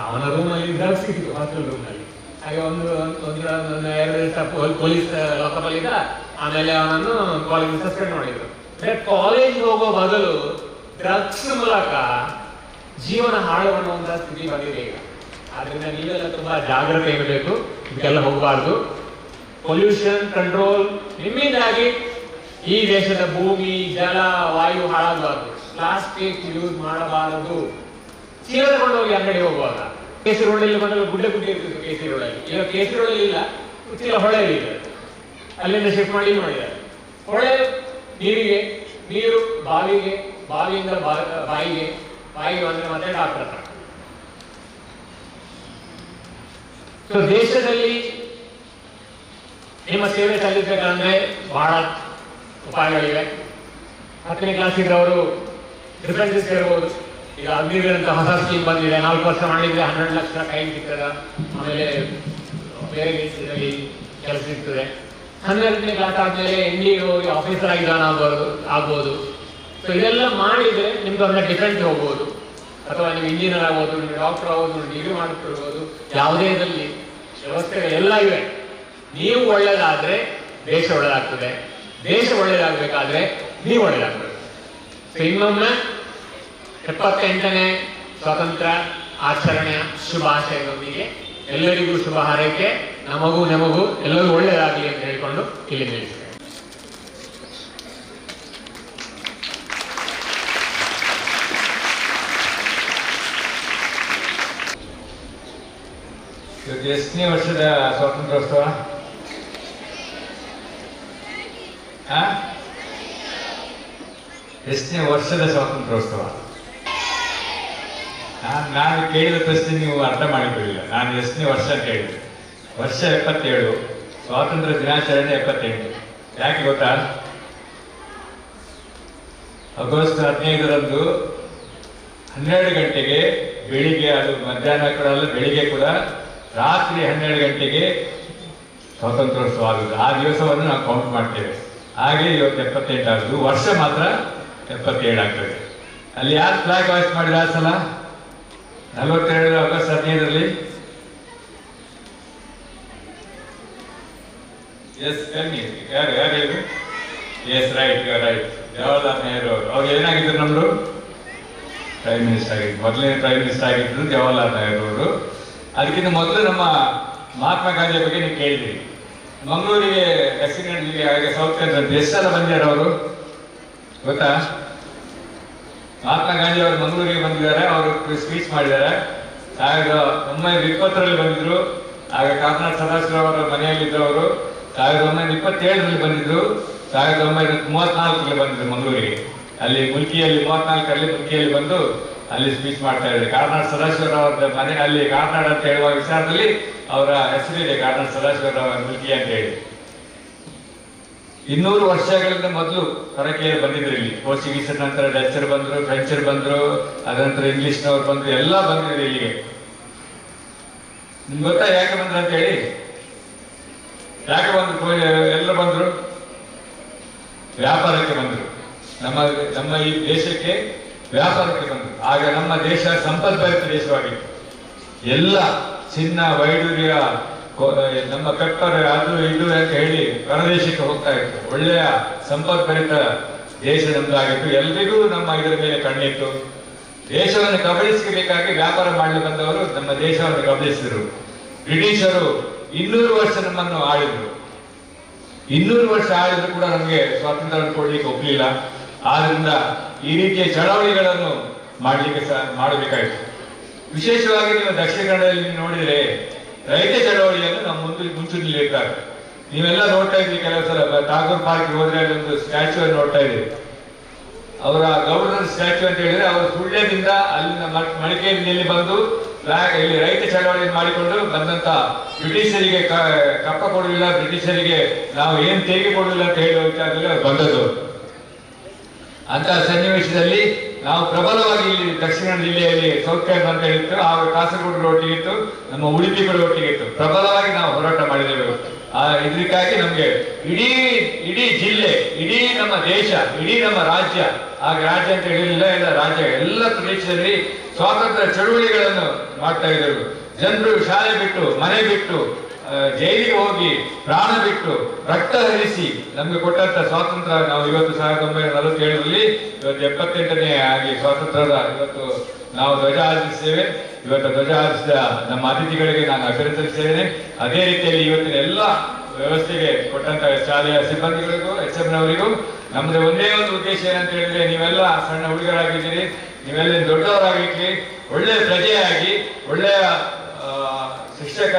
ಅವನ ರೂಮಲ್ಲಿ ಡ್ರಗ್ಸ್ ಸಿಕ್ಕಿತು, ಹಾಸ್ಟೆಲ್ ರೂಮ್ನಲ್ಲಿ. ಹಾಗೆ ಒಂದು 2 ದಿವಸ ಪೊಲೀಸ್ ಲಾಕಪ್ಪಲ್ಲಿ ಇದ್ದ. ಆಮೇಲೆ ಅವನನ್ನು ಕಾಲೇಜ್ ಸಸ್ಪೆಂಡ್ ಮಾಡಿದ್ರು. ಕಾಲೇಜ್ ಹೋಗೋ ಬದಲು ಡ್ರಗ್ಸ್ ಮೂಲಕ ಜೀವನ ಹಾಳು ಅನ್ನುವಂಥ ಸ್ಥಿತಿ ಬಂದಿದೆ ಈಗ. ಆದ್ರಿಂದ ನೀವೆಲ್ಲ ತುಂಬಾ ಜಾಗ್ರತೆ ಇರಬೇಕು, ಇದಕ್ಕೆಲ್ಲ ಹೋಗಬಾರ್ದು. ಪೊಲ್ಯೂಷನ್ ಕಂಟ್ರೋಲ್ ನಿಮ್ಮಿಂದಾಗಿ ಈ ದೇಶದ ಭೂಮಿ, ಜಲ, ವಾಯು ಹಾಳಾಗಬಾರ್ದು. ಪ್ಲಾಸ್ಟಿಕ್ ಯೂಸ್ ಮಾಡಬಾರದು. ಚೀಲ ತಗೊಂಡು ಹೋಗಿ ಅಂಗಡಿ ಹೋಗುವಾಗ ಕೇಸರಿ ರೋಡಲ್ಲಿ ಬಂದಾಗ ಗುಡ್ಡೆ ಇರ್ತಿತ್ತು. ಕೇಸರಿ ರೋಡಲ್ಲಿ ಈಗ ಕೇಸರಿ ರೋಡಲ್ಲಿ ಇಲ್ಲ, ಚೀಲ ಹೊಳೆಯಲ್ಲಿ ಇದೆ. ಅಲ್ಲಿಂದ ಶಿಫ್ಟ್ ಮಾಡಿ ಮಾಡಿದ್ದಾರೆ. ಹೊಳೆ ನೀರು ಬಾವಿಗೆ, ಬಾವಿಯಿಂದ ಬಾಯಿಗೆ ಬಂದ್ರೆ ಮತ್ತೆ ಡಾಕ್ಟರ್. ಸೊ ದೇಶದಲ್ಲಿ ನಿಮ್ಮ ಸೇವೆ ಸಲ್ಲಿಸಬೇಕಂದ್ರೆ ಬಹಳ ಉಪಾಯಗಳಿವೆ. 10ನೇ ಕ್ಲಾಸ್ ಇದ್ದವರು ಡಿಫೆನ್ಸ್ ಸೇರ್ಬೋದು. ಈಗ ಅಗ್ನಿವೀರ್ ಅಂತ ಹೊಸ ಸ್ಕೀಮ್ ಬಂದಿದೆ. 4 ವರ್ಷ ಮಾಡಿದ್ರೆ 12 ಲಕ್ಷ ಕೈ ಸಿಗ್ತದ. ಆಮೇಲೆ ಬೇರೆ ದೇಶದಲ್ಲಿ ಕೆಲಸ ಸಿಗ್ತದೆ. 12ನೇ ಕ್ಲಾಸ್ ಆದ್ಮೇಲೆ NDA ಹೋಗಿ ಆಫೀಸರ್ ಆಗಿ ಜಾಯ್ನ್ ಆಗ್ಬೋದು. ಸೊ ಇದೆಲ್ಲ ಮಾಡಿದ್ರೆ ನಿಮ್ಗೆ ಒಂದು ಡಿಫೆನ್ಸ್ ಹೋಗ್ಬೋದು, ಅಥವಾ ನೀವು ಇಂಜಿನಿಯರ್ ಆಗ್ಬೋದು, ನೀವು ಡಾಕ್ಟರ್ ಆಗ್ಬೋದು, ಡಿಗ್ರಿ ಮಾಡ್ತಿರ್ಬೋದು. ಯಾವುದೇ ಇದರಲ್ಲಿ ವ್ಯವಸ್ಥೆಗಳೆಲ್ಲ ಇವೆ. ನೀವು ಒಳ್ಳೇದಾದ್ರೆ ದೇಶ ಒಳ್ಳೇದಾಗ್ತದೆ, ದೇಶ ಒಳ್ಳೇದಾಗಬೇಕಾದ್ರೆ ನೀವು ಒಳ್ಳೇದಾಗ್ತದೆ. ಸೊ ಇನ್ನೊಮ್ಮೆ 78ನೇ ಸ್ವಾತಂತ್ರ್ಯ ಆಚರಣೆಯ ಶುಭಾಶಯದೊಂದಿಗೆ ಎಲ್ಲರಿಗೂ ಶುಭ ಹಾರೈಕೆ. ನಮಗೂ ಎಲ್ಲರಿಗೂ ಒಳ್ಳೆಯದಾಗಲಿ ಅಂತ ಹೇಳಿಕೊಂಡು ಇಲ್ಲಿ ನಿಲ್ಲಿಸ್ತೇನೆ. ಎಷ್ಟನೇ ವರ್ಷದ ಸ್ವಾತಂತ್ರ್ಯೋತ್ಸವ? ಎಷ್ಟನೇ ವರ್ಷದ ಸ್ವಾತಂತ್ರ್ಯೋತ್ಸವ? ನಾನು ಕೇಳಿದ ಪ್ರಶ್ನೆ ನೀವು ಅರ್ಥ ಮಾಡಿಕೊಳ್ಳಿಲ್ಲ. ನಾನು ಎಷ್ಟನೇ ವರ್ಷ ಅಂತ ಹೇಳಿದೆ. ವರ್ಷ 77, ಸ್ವಾತಂತ್ರ್ಯ ದಿನಾಚರಣೆ 78. ಯಾಕೆ ಗೊತ್ತಾ? ಆಗಸ್ಟ್ 15ರಂದು 12 ಗಂಟೆಗೆ ಬೆಳಿಗ್ಗೆ, ಅದು ಮಧ್ಯಾಹ್ನ ಕೂಡ ಅಲ್ಲ, ಬೆಳಿಗ್ಗೆ ಕೂಡ, ರಾತ್ರಿ 12 ಗಂಟೆಗೆ ಸ್ವಾತಂತ್ರ್ಯೋತ್ಸವ ಆಗುದು. ಆ ದಿವಸವನ್ನು ನಾವು ಕೌಂಟ್ ಮಾಡ್ತೇವೆ. ಹಾಗೆ ಇವತ್ತು 78 ಆಗುದು. ವರ್ಷ ಮಾತ್ರ 77 ಆಗ್ತದೆ. ಅಲ್ಲಿ ಯಾರು ಫ್ಲಾಗ್ ಹಾಯ್ಸ್ಟ್ ಮಾಡಿದ ಆ ಸಲ? 42 ಆಗಸ್ಟ್ 15ರಲ್ಲಿ. ಎಸ್ ಕಮ್ಮಿ ಯಾರು ಹೇಳಿದ್ರು? Yes right, right, Jawaharlal Nehru ಅವರು. ಅವ್ರು ಏನಾಗಿದ್ರು? ನಮ್ದು ಪ್ರೈಮ್ ಮಿನಿಸ್ಟರ್ ಆಗಿದ್ರು. ಮೊದಲನೇ ಪ್ರೈಮ್ ಮಿನಿಸ್ಟರ್ ಆಗಿದ್ರು ಜವಾಹರ್ಲಾಲ್ ನೆಹರು ಅವರು. ಅದಕ್ಕಿಂತ ಮೊದಲು ನಮ್ಮ ಮಹಾತ್ಮ ಗಾಂಧಿಯ ಬಗ್ಗೆ ನೀವು ಕೇಳಿದ್ರಿ. ಮಂಗಳೂರಿಗೆ ದಕ್ಷಿಣ ಹಾಗೆ ಸೌತ್ ಕೇಂದ್ರ ಎಷ್ಟು ಸಲ ಬಂದಿದ್ದಾರೆ ಅವರು ಗೊತ್ತಾ? ಮಹಾತ್ಮ ಗಾಂಧಿ ಅವರು ಮಂಗಳೂರಿಗೆ ಬಂದಿದ್ದಾರೆ. ಅವರು ಸ್ಪೀಚ್ ಮಾಡಿದ್ದಾರೆ. 1920ರಲ್ಲಿ ಬಂದಿದ್ರು. ಆಗ ಕಾರ್ನಾಡ್ ಸದಾಶಿವ ಅವರ ಮನೆಯಲ್ಲಿದ್ದರು ಅವರು. 1927ರಲ್ಲಿ ಬಂದಿದ್ರು. 1934ರಲ್ಲಿ ಬಂದಿದ್ರು ಮಂಗಳೂರಿಗೆ. ಅಲ್ಲಿ ಮುಲ್ಕಿಯಲ್ಲಿ 34ರಲ್ಲಿ ಮುಲ್ಕಿಯಲ್ಲಿ ಬಂದು ಅಲ್ಲಿ ಸ್ಪೀಚ್ ಮಾಡ್ತಾ ಇದ್ದಾರೆ. ಕಾರ್ನಾಡ್ ಸದಾಶಿವರಾವ್ ಮನೆ ಅಲ್ಲಿ ಕಾರ್ನಾಡ್ ಅಂತ ಹೇಳುವ ವಿಚಾರದಲ್ಲಿ ಅವರ ಹೆಸರಿದೆ, ಕಾರ್ನಾಡ್ ಸದಾಶಿವರಾವ್ ಮುಲ್ಕಿ ಅಂತ ಹೇಳಿ. 200 ವರ್ಷಗಳಿಂದ ಮೊದಲು ಹೊರಕೇರಿ ಬಂದಿದ್ರು ಇಲ್ಲಿ. ಪೋರ್ಚುಗೀಸರ ನಂತರ ಡಚ್ಚರ್ ಬಂದ್ರು, ಫ್ರೆಂಚರ್ ಬಂದ್ರು, ಅದ ನಂತರ ಇಂಗ್ಲಿಷ್ನವ್ರು ಬಂದ್ರು, ಎಲ್ಲ ಬಂದಿದ್ರು ಇಲ್ಲಿಗೆ. ನಿಮ್ಗೆ ಗೊತ್ತಾ ಯಾಕೆ ಬಂದ್ರು ಅಂತ ಹೇಳಿ? ಯಾಕೆ ಬಂದ್ರು? ಎಲ್ಲ ಬಂದ್ರು ವ್ಯಾಪಾರಕ್ಕೆ ಬಂದ್ರು. ನಮ್ಮ ಈ ದೇಶಕ್ಕೆ ವ್ಯಾಪಾರಕ್ಕೆ ಬಂದ್ರು. ಆಗ ನಮ್ಮ ದೇಶ ಸಂಪದ್ಭರಿತ ದೇಶವಾಗಿತ್ತು. ಎಲ್ಲ ಚಿನ್ನ, ವೈಡೂರ್ಯ, ನಮ್ಮ ಪೆಪ್ಪರ್, ಅದು ಇದು ಅಂತ ಹೇಳಿ ಹೊರದೇಶಕ್ಕೆ ಹೋಗ್ತಾ ಇತ್ತು. ಒಳ್ಳೆಯ ಸಂಪದ್ಭರಿತ ದೇಶ ನಮ್ದಾಗಿತ್ತು. ಎಲ್ರಿಗೂ ನಮ್ಮ ಇದರ ಮೇಲೆ ಕಣ್ಣಿತ್ತು. ದೇಶವನ್ನು ಕಬಳಿಸಬೇಕಾಗಿ ವ್ಯಾಪಾರ ಮಾಡಲು ಬಂದವರು ನಮ್ಮ ದೇಶವನ್ನು ಕಬಳಿಸಿದರು. ಬ್ರಿಟಿಷರು 200 ವರ್ಷ ನಮ್ಮನ್ನು ಆಳಿದ್ರು. 200 ವರ್ಷ ಆಳಿದ್ರು ಕೂಡ ನಮಗೆ ಸ್ವಾತಂತ್ರ್ಯವನ್ನು ಕೊಡ್ಲಿಕ್ಕೆ ಒಪ್ಪಲಿಲ್ಲ. ಆದ್ರಿಂದ ಈ ರೀತಿಯ ಚಳವಳಿಗಳನ್ನು ಮಾಡಬೇಕಾಯಿತು. ವಿಶೇಷವಾಗಿ ನೀವು ದಕ್ಷಿಣ ಕನ್ನಡದಲ್ಲಿ ನೋಡಿದರೆ ರೈತ ಚಳವಳಿಯನ್ನು ನಮ್ಮ ಮುಂಚೂಣಿಯಲ್ಲಿ ಇರ್ತಾರೆ. ನೀವೆಲ್ಲ ನೋಡ್ತಾ ಇದ್ರಿ. ಕೆಲವು ಸಲ ಟಾಗೂರ್ ಪಾರ್ಕ್ ಹೋದ್ರೆ ಅಲ್ಲಿ ಒಂದು ಸ್ಟ್ಯಾಚ್ಯೂ ಅನ್ನು ನೋಡ್ತಾ ಇದ್ರಿ. ಅವರ ಗೌರ್ನರ್ ಸ್ಟ್ಯಾಚ್ಯೂ ಅಂತ ಹೇಳಿದ್ರೆ ಅವರು ಸುಳ್ಯದಿಂದ ಅಲ್ಲಿನ ಮಡಿಕೇರಿಯಲ್ಲಿ ಬಂದು ಇಲ್ಲಿ ರೈತ ಚಳವಳಿ ಮಾಡಿಕೊಂಡು ಬಂದಂತ ಬ್ರಿಟಿಷರಿಗೆ ಕಪ್ಪ ಕೊಡಲಿಲ್ಲ, ಬ್ರಿಟಿಷರಿಗೆ ನಾವು ಏನ್ ತೆರಿಗೆ ಕೊಡಲಿಲ್ಲ ಅಂತ ಹೇಳುವ ವಿಚಾರದಲ್ಲಿ ಅವ್ರು ಬಂದದ್ದು. ಅಂತ ಸನ್ನಿವೇಶದಲ್ಲಿ ನಾವು ಪ್ರಬಲವಾಗಿ ಇಲ್ಲಿ ದಕ್ಷಿಣ ಜಿಲ್ಲೆಯಲ್ಲಿ ಸೌತ್ ಕೇರಳ ಅಂತ ಹೇಳಿತ್ತು. ಆಗ ಕಾಸರಗೋಡು ಒಟ್ಟಿಗಿತ್ತು, ನಮ್ಮ ಉಡುಪಿ ಕೂಡ ಒಟ್ಟಿಗಿತ್ತು. ಪ್ರಬಲವಾಗಿ ನಾವು ಹೋರಾಟ ಮಾಡಿದ್ದೇವೆ. ಇದಕ್ಕಾಗಿ ನಮ್ಗೆ ಇಡೀ ಜಿಲ್ಲೆ, ಇಡೀ ನಮ್ಮ ದೇಶ, ಇಡೀ ನಮ್ಮ ರಾಜ್ಯ, ಆಗ ರಾಜ್ಯ ಅಂತ ಹೇಳಿಲ್ಲ, ಎಲ್ಲ ರಾಜ್ಯ, ಎಲ್ಲ ಪ್ರದೇಶದಲ್ಲಿ ಸ್ವಾತಂತ್ರ್ಯ ಚಳುವಳಿಗಳನ್ನು ಮಾಡ್ತಾ ಇದ್ದರು. ಜನರು ಶಾಲೆ ಬಿಟ್ಟು, ಮನೆ ಬಿಟ್ಟು, ಜೈಲಿಗೆ ಹೋಗಿ ಪ್ರಾಣ ಬಿಟ್ಟು ರಕ್ತ ಹರಿಸಿ ನಮ್ಗೆ ಕೊಟ್ಟಂತ ಸ್ವಾತಂತ್ರ್ಯ ನಾವು ಇವತ್ತು 1947ರಲ್ಲಿ ಇವತ್ತು 78ನೇ ಆಗಿ ಸ್ವಾತಂತ್ರ್ಯದ ಇವತ್ತು ನಾವು ಧ್ವಜ ಹಾರಿಸ್ತೇವೆ. ಇವತ್ತು ಧ್ವಜ ಹಾರಿಸಿದ ನಮ್ಮ ಅತಿಥಿಗಳಿಗೆ ನಾನು ಅಭಿನಂದಿಸುತ್ತೇನೆ. ಅದೇ ರೀತಿಯಲ್ಲಿ ಇವತ್ತಿನ ಎಲ್ಲ ವ್ಯವಸ್ಥೆಗೆ ಕೊಟ್ಟಂತ ಶಾಲೆಯ ಸಿಬ್ಬಂದಿಗಳಿಗೂ, HMನವರಿಗೂ ನಮ್ದು ಒಂದೇ ಒಂದು ಉದ್ದೇಶ ಏನಂತ ಹೇಳಿದ್ರೆ, ನೀವೆಲ್ಲ ಸಣ್ಣ ಹುಡುಗರಾಗಿದ್ದೀರಿ, ನೀವೆಲ್ಲ ದೊಡ್ಡವರಾಗಿರ್ಲಿ, ಒಳ್ಳೆಯ ಪ್ರಜೆಯಾಗಿ, ಒಳ್ಳೆಯ ಶಿಕ್ಷಕ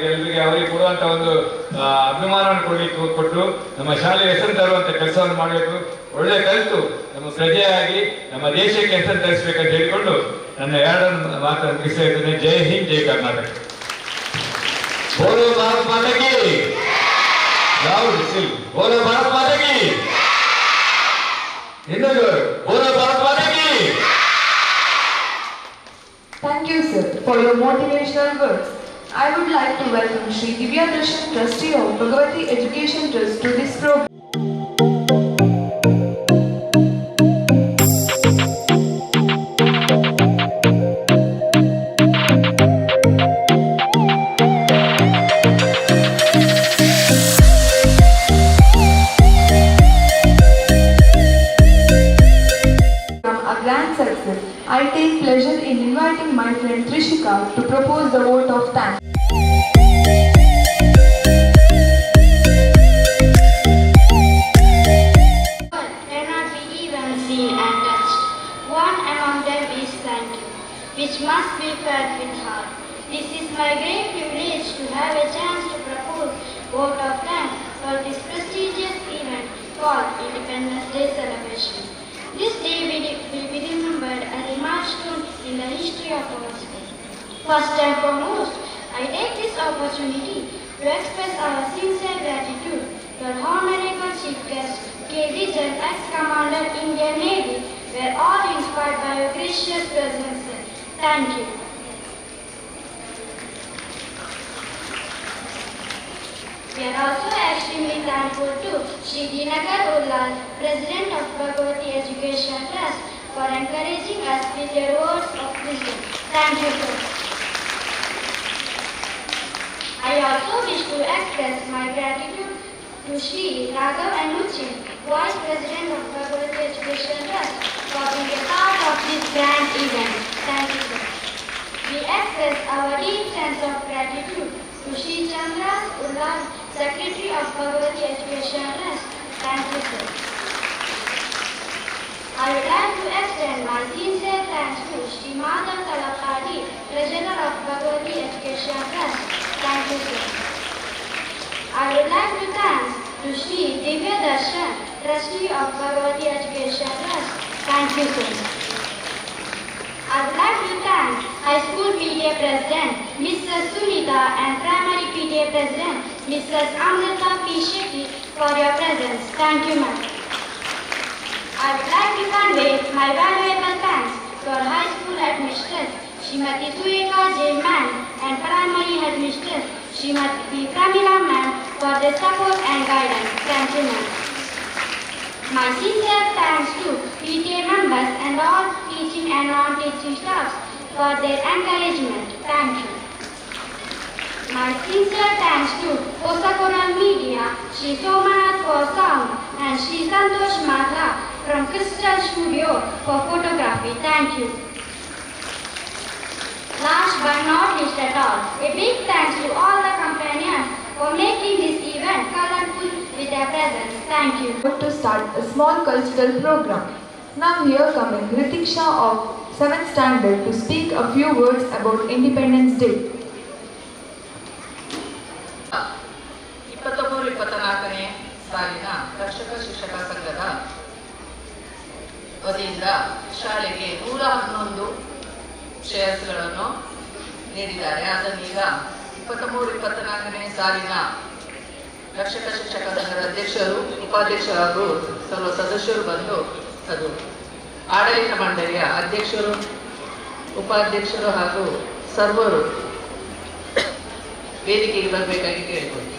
ಎಲ್ಲರಿಗೆ ಅವರಿಗೆ ಕೊಡುವಂತ ಒಂದು ಅಭಿಮಾನವನ್ನು ಕೊಟ್ಟು ನಮ್ಮ ಶಾಲೆಗೆ ಹೆಸರು ತರುವಂತ ಕೆಲಸವನ್ನು ಮಾಡಬೇಕು. ಒಳ್ಳೆ ಕಲಿತು ನಮ್ಮ ಪ್ರಜೆಯಾಗಿ ನಮ್ಮ ದೇಶಕ್ಕೆ ಹೆಸರು ತರಿಸಬೇಕಂತ ಹೇಳಿಕೊಂಡು ನನ್ನ ಎರಡನ್ನು ಮಾತನ್ನು ಮುಗಿಸ್ತಾ ಇದ್ದೇನೆ. ಜೈ ಹಿಂದ್, ಜೈ ಕರ್ನಾಟಕ. ಬೋಲೋ ಭಾರತ್ ಮಾತಾ ಕಿ ಜೈ. ಬೋಲೋ ಭಾರತ್ ಮಾತಾ ಕಿ. ಇನ್ನೊಂದು ಬೋಲೋ ಭಾರತ್ ಮಾತಾ ಕಿ. Thank you, sir, for your motivational words. I would like to welcome Shri Divya Darshan, Trustee of Bhagavati Education Trust, to this program. A grand success. I take pleasure in inviting my friend Trishika to propose the vote of thanks. Cannot be even seen and touched. One among them is thank you, which must be felt with heart. This is my great privilege to have a chance to propose vote of thanks for this prestigious event called Independence Day celebration. This day will be remembered as a milestone in the history of our state. First and foremost, I take this opportunity to express our sincere gratitude to our Honorable Chief Guest, K. Vijay, ex-Commander Indian Navy. We are all inspired by your gracious presence. Thank you. We are also extremely thankful to Shri Dinagar Ullal, President of Bhagavati Education Trust, for encouraging us with your words of wisdom. Thank you, sir. I also wish to express my gratitude to Shri Raghav Anuchin, Vice President of Bhagavati Education Trust, for being a part of this grand event. Thank you, sir. We express our deep sense of gratitude to Shri Chandras Ullal, Secretary of Bhagavati Education Trust. Thank you, sir. I would like to extend my sincere thanks to Shri Madhav Talapadi, Treasurer of Bhagavati Education Trust. Thank you, sir. I would like to thank to Shri Divya Darshan, Trustee of Bhagavati Education Trust. Thank you, sir. I would like to thank High School PTA President, Mrs. Sunita, and Primary PTA President, Mrs. Amrita P. Shetty, for your presence. Thank you, ma'am. I would like to convey my valuable thanks to our High School Headmistress, Srimati Sureka J. Ma'am, and Primary Headmistress, Srimati Pramila Ma'am, for their support and guidance. Thank you, ma'am. My sincere thanks to PTA members and all teaching and non-teaching staffs for their encouragement. Thank you. My sincere thanks to Osakoral Media, Shri Somanath for sound, and Shri Santosh Madha from Crystal Studio for photography. Thank you. Last but not least at all, a big thanks to all the companions for making this event colorful with their presence. Thank you. To start a small cultural program. Now here coming Ritik Shah of 7th Standard to speak a few words about Independence Day. 23-24ನೇ ಸಾಲಿನ ಕರ್ಷಕ ಶಿಕ್ಷಕ ಸಂಘದ ವತಿಯಿಂದ ಶಾಲೆಗೆ 111 ಚೇರ್ಸ್ಗಳನ್ನು ನೀಡಿದ್ದಾರೆ. ಅದನ್ನೀಗ 23-24ನೇ ಸಾಲಿನ ಕರ್ಷಕ ಶಿಕ್ಷಕ ಸಂಘದ ಅಧ್ಯಕ್ಷರು, ಉಪಾಧ್ಯಕ್ಷರು ಹಾಗೂ ಸರ್ವ ಸದಸ್ಯರು ಬಂದು ಅದು ಆಡಳಿತ ಮಂಡಳಿಯ ಅಧ್ಯಕ್ಷರು, ಉಪಾಧ್ಯಕ್ಷರು ಹಾಗೂ ಸರ್ವರು ವೇದಿಕೆಗೆ ಬರಬೇಕಾಗಿ ಕೇಳಿಕೊಂಡು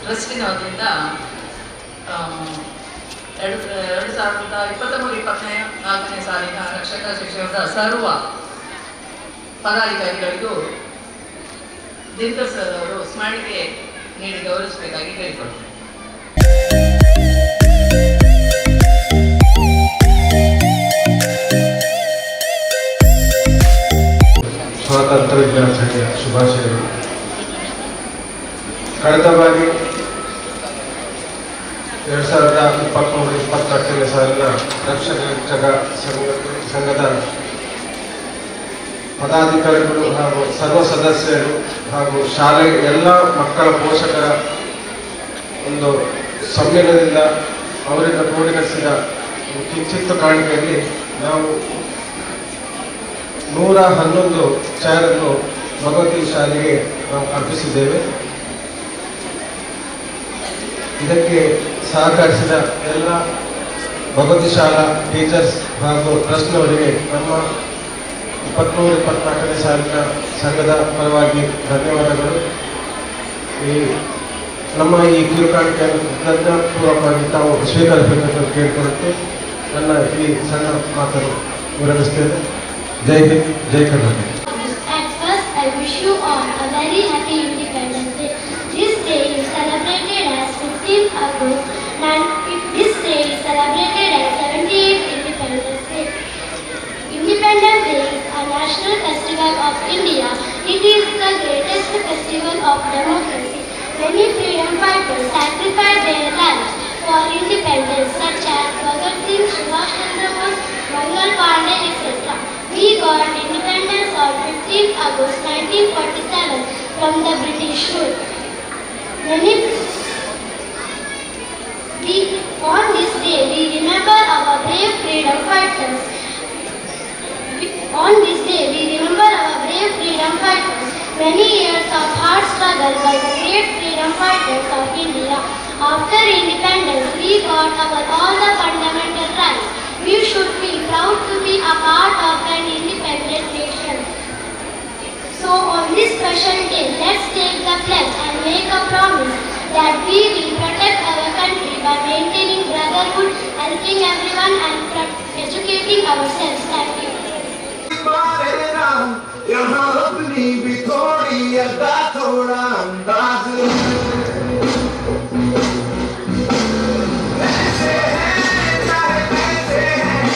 ಟ್ರಸ್ಟಿನ ವತಿಯಿಂದ 2023-24ನೇ ಸಾಲಿನ ರಕ್ಷಕ ಶಿಕ್ಷಣದ ಸರ್ವ ಪದಾಧಿಕಾರಿಗಳಿಗೂ ದಿನಕರ್ ಸರ್ ಅವರು ಸ್ಮರಣಿಕೆ ನೀಡಿ ಗೌರವಿಸಬೇಕಾಗಿ ಕೇಳಿಕೊಳ್ತಾರೆ. ಸ್ವಾತಂತ್ರ್ಯ ದಿನಾಚರಣೆಯ ಶುಭಾಶಯಗಳು. ಕಳೆದ ಬಾರಿ 2023-24ನೇ ಸಾಲಿನ ರಕ್ಷಕ ಶಿಕ್ಷಕ ಸಂಘದ ಪದಾಧಿಕಾರಿಗಳು ಹಾಗೂ ಸರ್ವ ಸದಸ್ಯರು ಹಾಗೂ ಶಾಲೆಯ ಎಲ್ಲ ಮಕ್ಕಳ ಪೋಷಕರ ಒಂದು ಸಮ್ಮೇಳನದಿಂದ ಅವರಿಂದ ಕ್ರೋಢೀಕರಿಸಿದ ಕಿಂಚಿತ್ತು ಕಾಣಿಕೆಯಲ್ಲಿ ನಾವು 111 ಚೇರನ್ನು ಭಗವತಿ ಶಾಲೆಗೆ ನಾವು ಅರ್ಪಿಸಿದ್ದೇವೆ. ಇದಕ್ಕೆ ಸಹಕರಿಸಿದ ಎಲ್ಲ ಭಗವತಿ ಶಾಲಾ ಟೀಚರ್ಸ್ ಹಾಗೂ ಟ್ರಸ್ಟ್ನವರಿಗೆ ನಮ್ಮ 23-24ನೇ ಸಾಲಿನ ಸಂಘದ ಪರವಾಗಿ ಧನ್ಯವಾದಗಳು. ನಮ್ಮ ಈ ಕಿರುಕಾಣಿಕೆಯನ್ನು ಧನ್ಯಪೂರ್ವಕವಾಗಿ ತಾವು ಸ್ವೀಕರಿಸಬೇಕೆಂದು ಕೇಳಿಕೊಳ್ಳುತ್ತೆ ನನ್ನ ಈ ಸಣ್ಣ ಮಾತನ್ನು ವಿರಮಿಸ್ತೇನೆ. ಜೈ ಹಿಂದ್, ಜೈ Karnataka. At first, I wish you all a very happy Independence Day. This day is celebrated as 15th August, and this day is celebrated as 78th Independence Day. Independence Day is a national festival festival of India. It is the greatest festival of democracy. Many freedom fighters sacrificed their lives for independence, such as Bhagat Singh, Subhash Chandra Bose, Mangal Pandey, etc. We got independence on 15th August 1947 from the British rule. On this day, we remember our brave freedom fighters. On this day, we remember our brave freedom fighters. Many years of hard struggle by the great freedom fighters of India. After independence, we got all the fundamental rights. We should feel proud to be a part of an independent nation. So on this special day, let's take the pledge and make a promise that we will protect our country by maintaining brotherhood, helping everyone and educating ourselves. Thank you. यहाँ अपनी भी थोड़ी अदा थोड़ा अंदाज ऐसे हैं चाहे कैसे हैं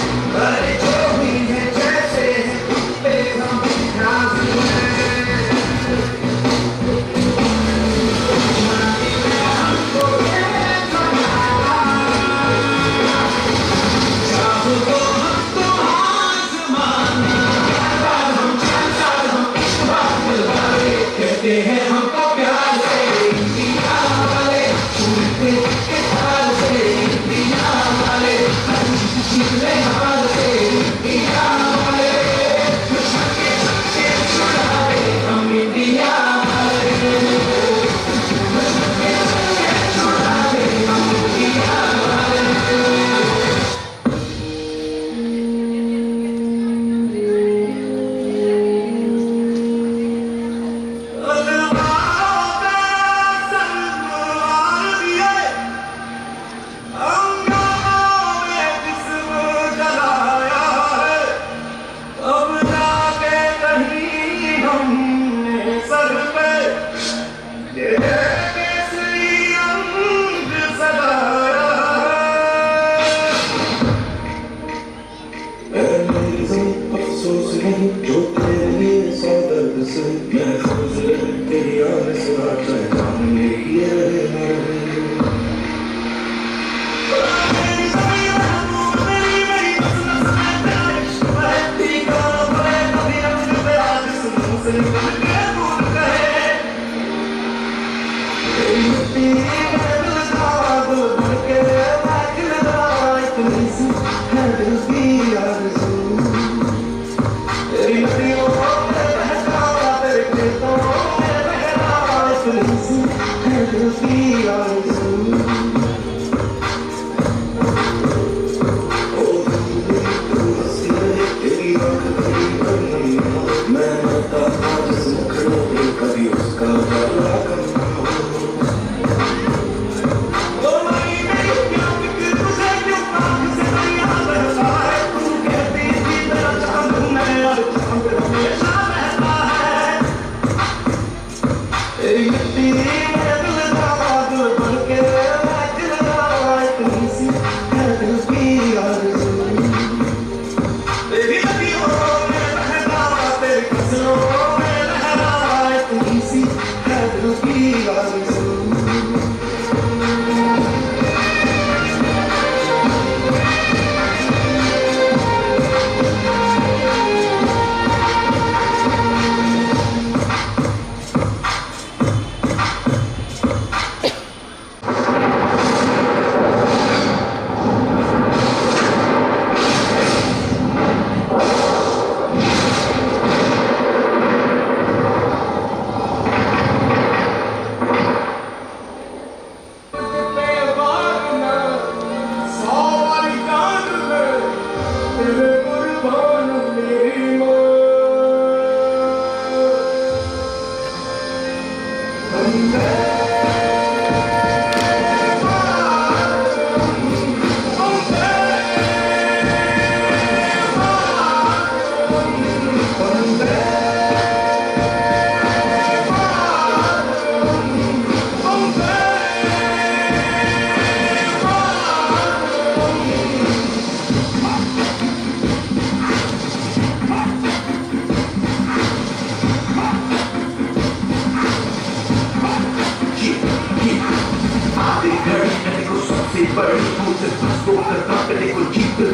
अरे जो भी है जैसे हैं पे हम राजी हैं हमको ये चाहो तो हमको आसमान कहते हैं हमको प्यार से इंडिया वाले उनके के हाल से इंडिया वाले जितने हाल से इंडिया वाले दुश्मन के सबसे छुड़ाए हम इंडिया वाले दुश्मन के सबसे छुड़ाए हम इंडिया वाले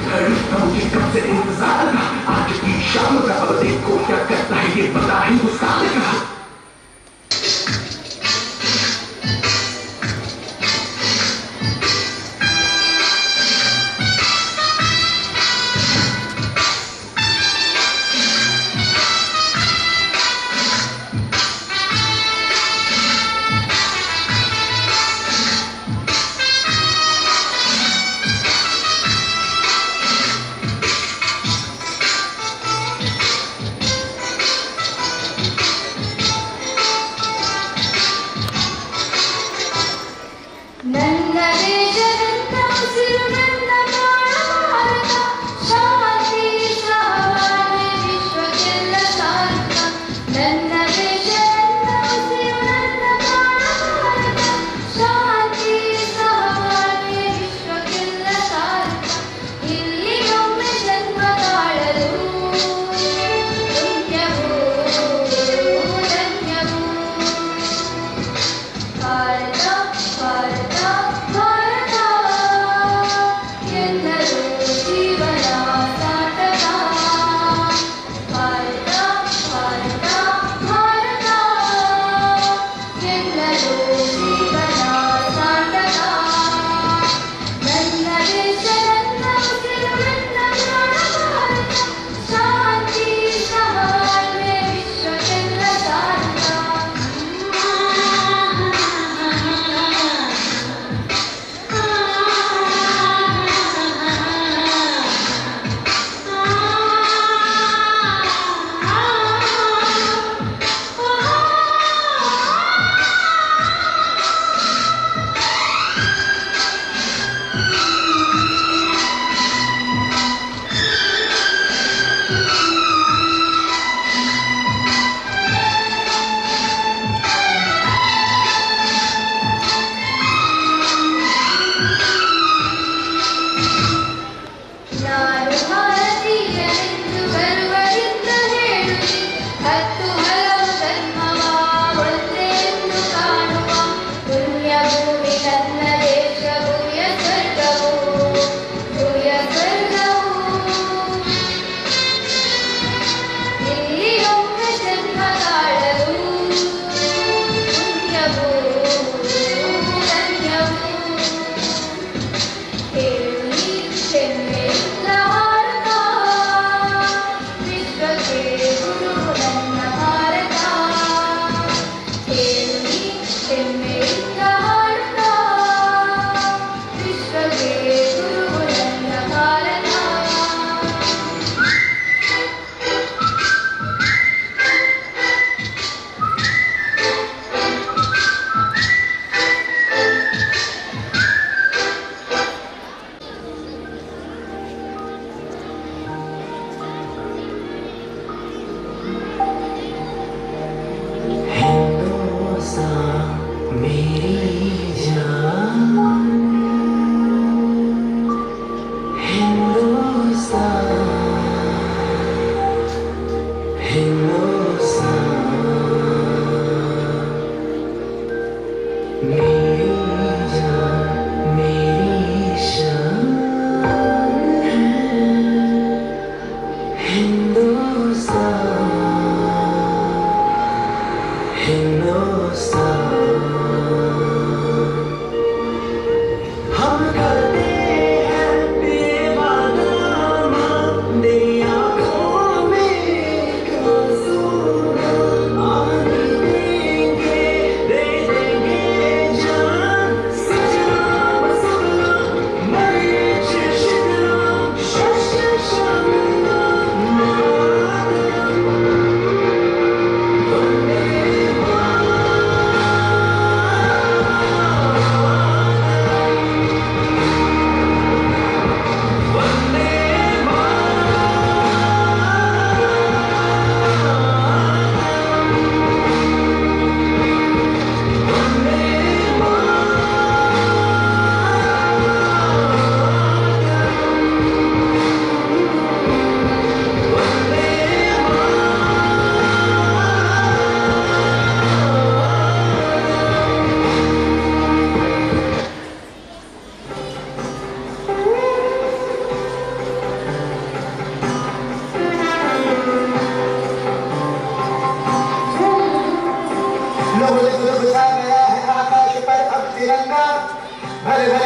था मुझे कब से इंतजार था, आज की शाम का अब देखो क्या करता है ये बड़ा हिंदुस्तान का।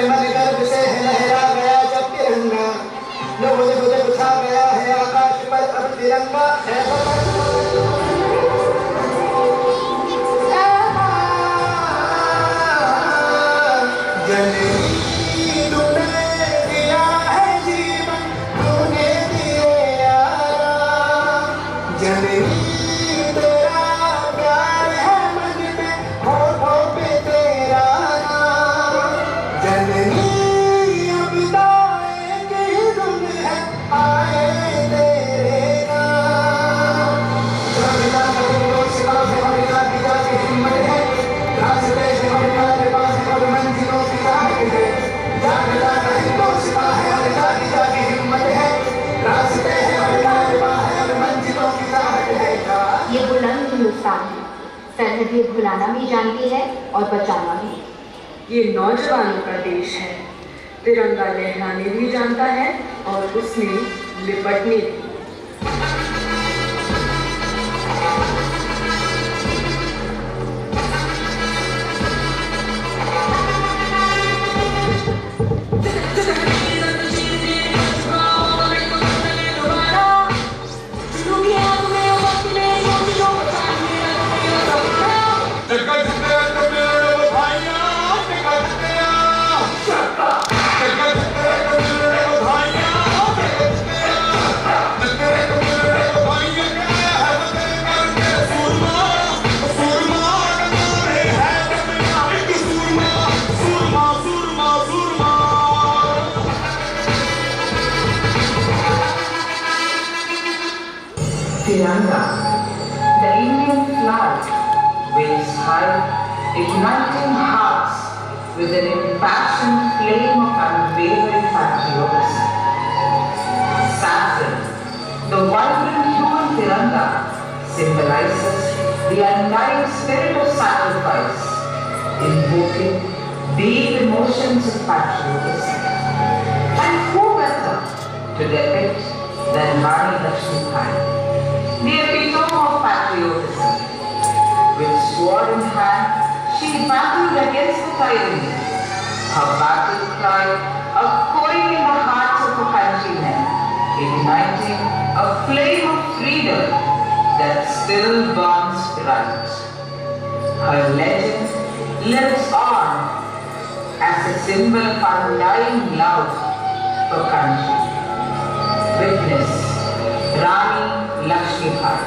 मन गर्भ से है लहरा गया जब तिरंगा, लोगों ने मुझे उठा गया है आकाश पर अब तिरंगा है जननी तूने दिया है जीवन, तूने दिए यारा, जननी तेरा प्यार है मन में होठों पे तेरा नाम, जननी अब दाएं ही धुन है आए तेरे नाम। जागता करो सिवा से हमारा पिता की हिम्मत है, रास्ते से हमारे पास और मंजिलों की ताकत है, जागता करो सिवा है हमारा पिता की हिम्मत है, रास्ते से हमारे पास और मंजिलों की ताकत है। ये बुलंद हिंदुस्तान है, सरहदें भुलाना भी जानती है और बचाना भी। ये नौजवानों का देश है, तिरंगा लहराने भी जानता है और उसमें लिपटने भी। Tiranga, the Indian flag, waves high, igniting hearts with an impassioned flame of unwavering patriotism. Saffron, the vibrant hue in Tiranga, symbolizes the undying spirit of sacrifice, invoking deep emotions of patriotism. And who better to depict than Rani Lakshmi-Bai, the epitome of patriotism. With sword in hand, she battled against the tyranny. Her battle cry echoing in the hearts of her countrymen, igniting a flame of freedom that still burns bright. Her legend lives on as a symbol of undying love for country. Witness Rani Lakshmi-Bai.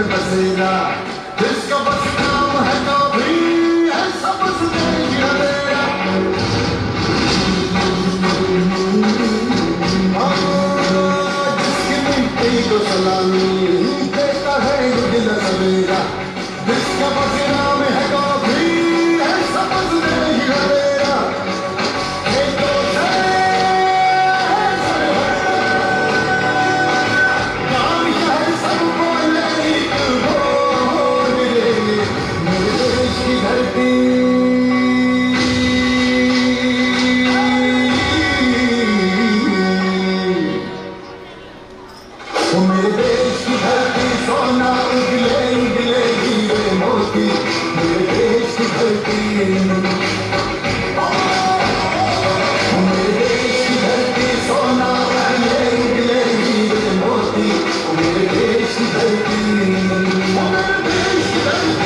बसेरा, जिसका बस नाम है कभी ऐसा बस देश हमेरा। जिसकी मिट्टी को सलामी देता है दिल सवेरा, जिसका बस नाम है कभी ऐसा बस देश हमेरा। मेरे देश की धरती सोना उगले उगले हीरे मोती, मेरे देश की धरती, मेरे देश की धरती सोना उगले उगले हीरे मोती, मेरे देश की धरती, मेरे देश की धरती।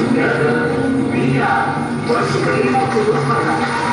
Together, we are the Supreme Kuruhara.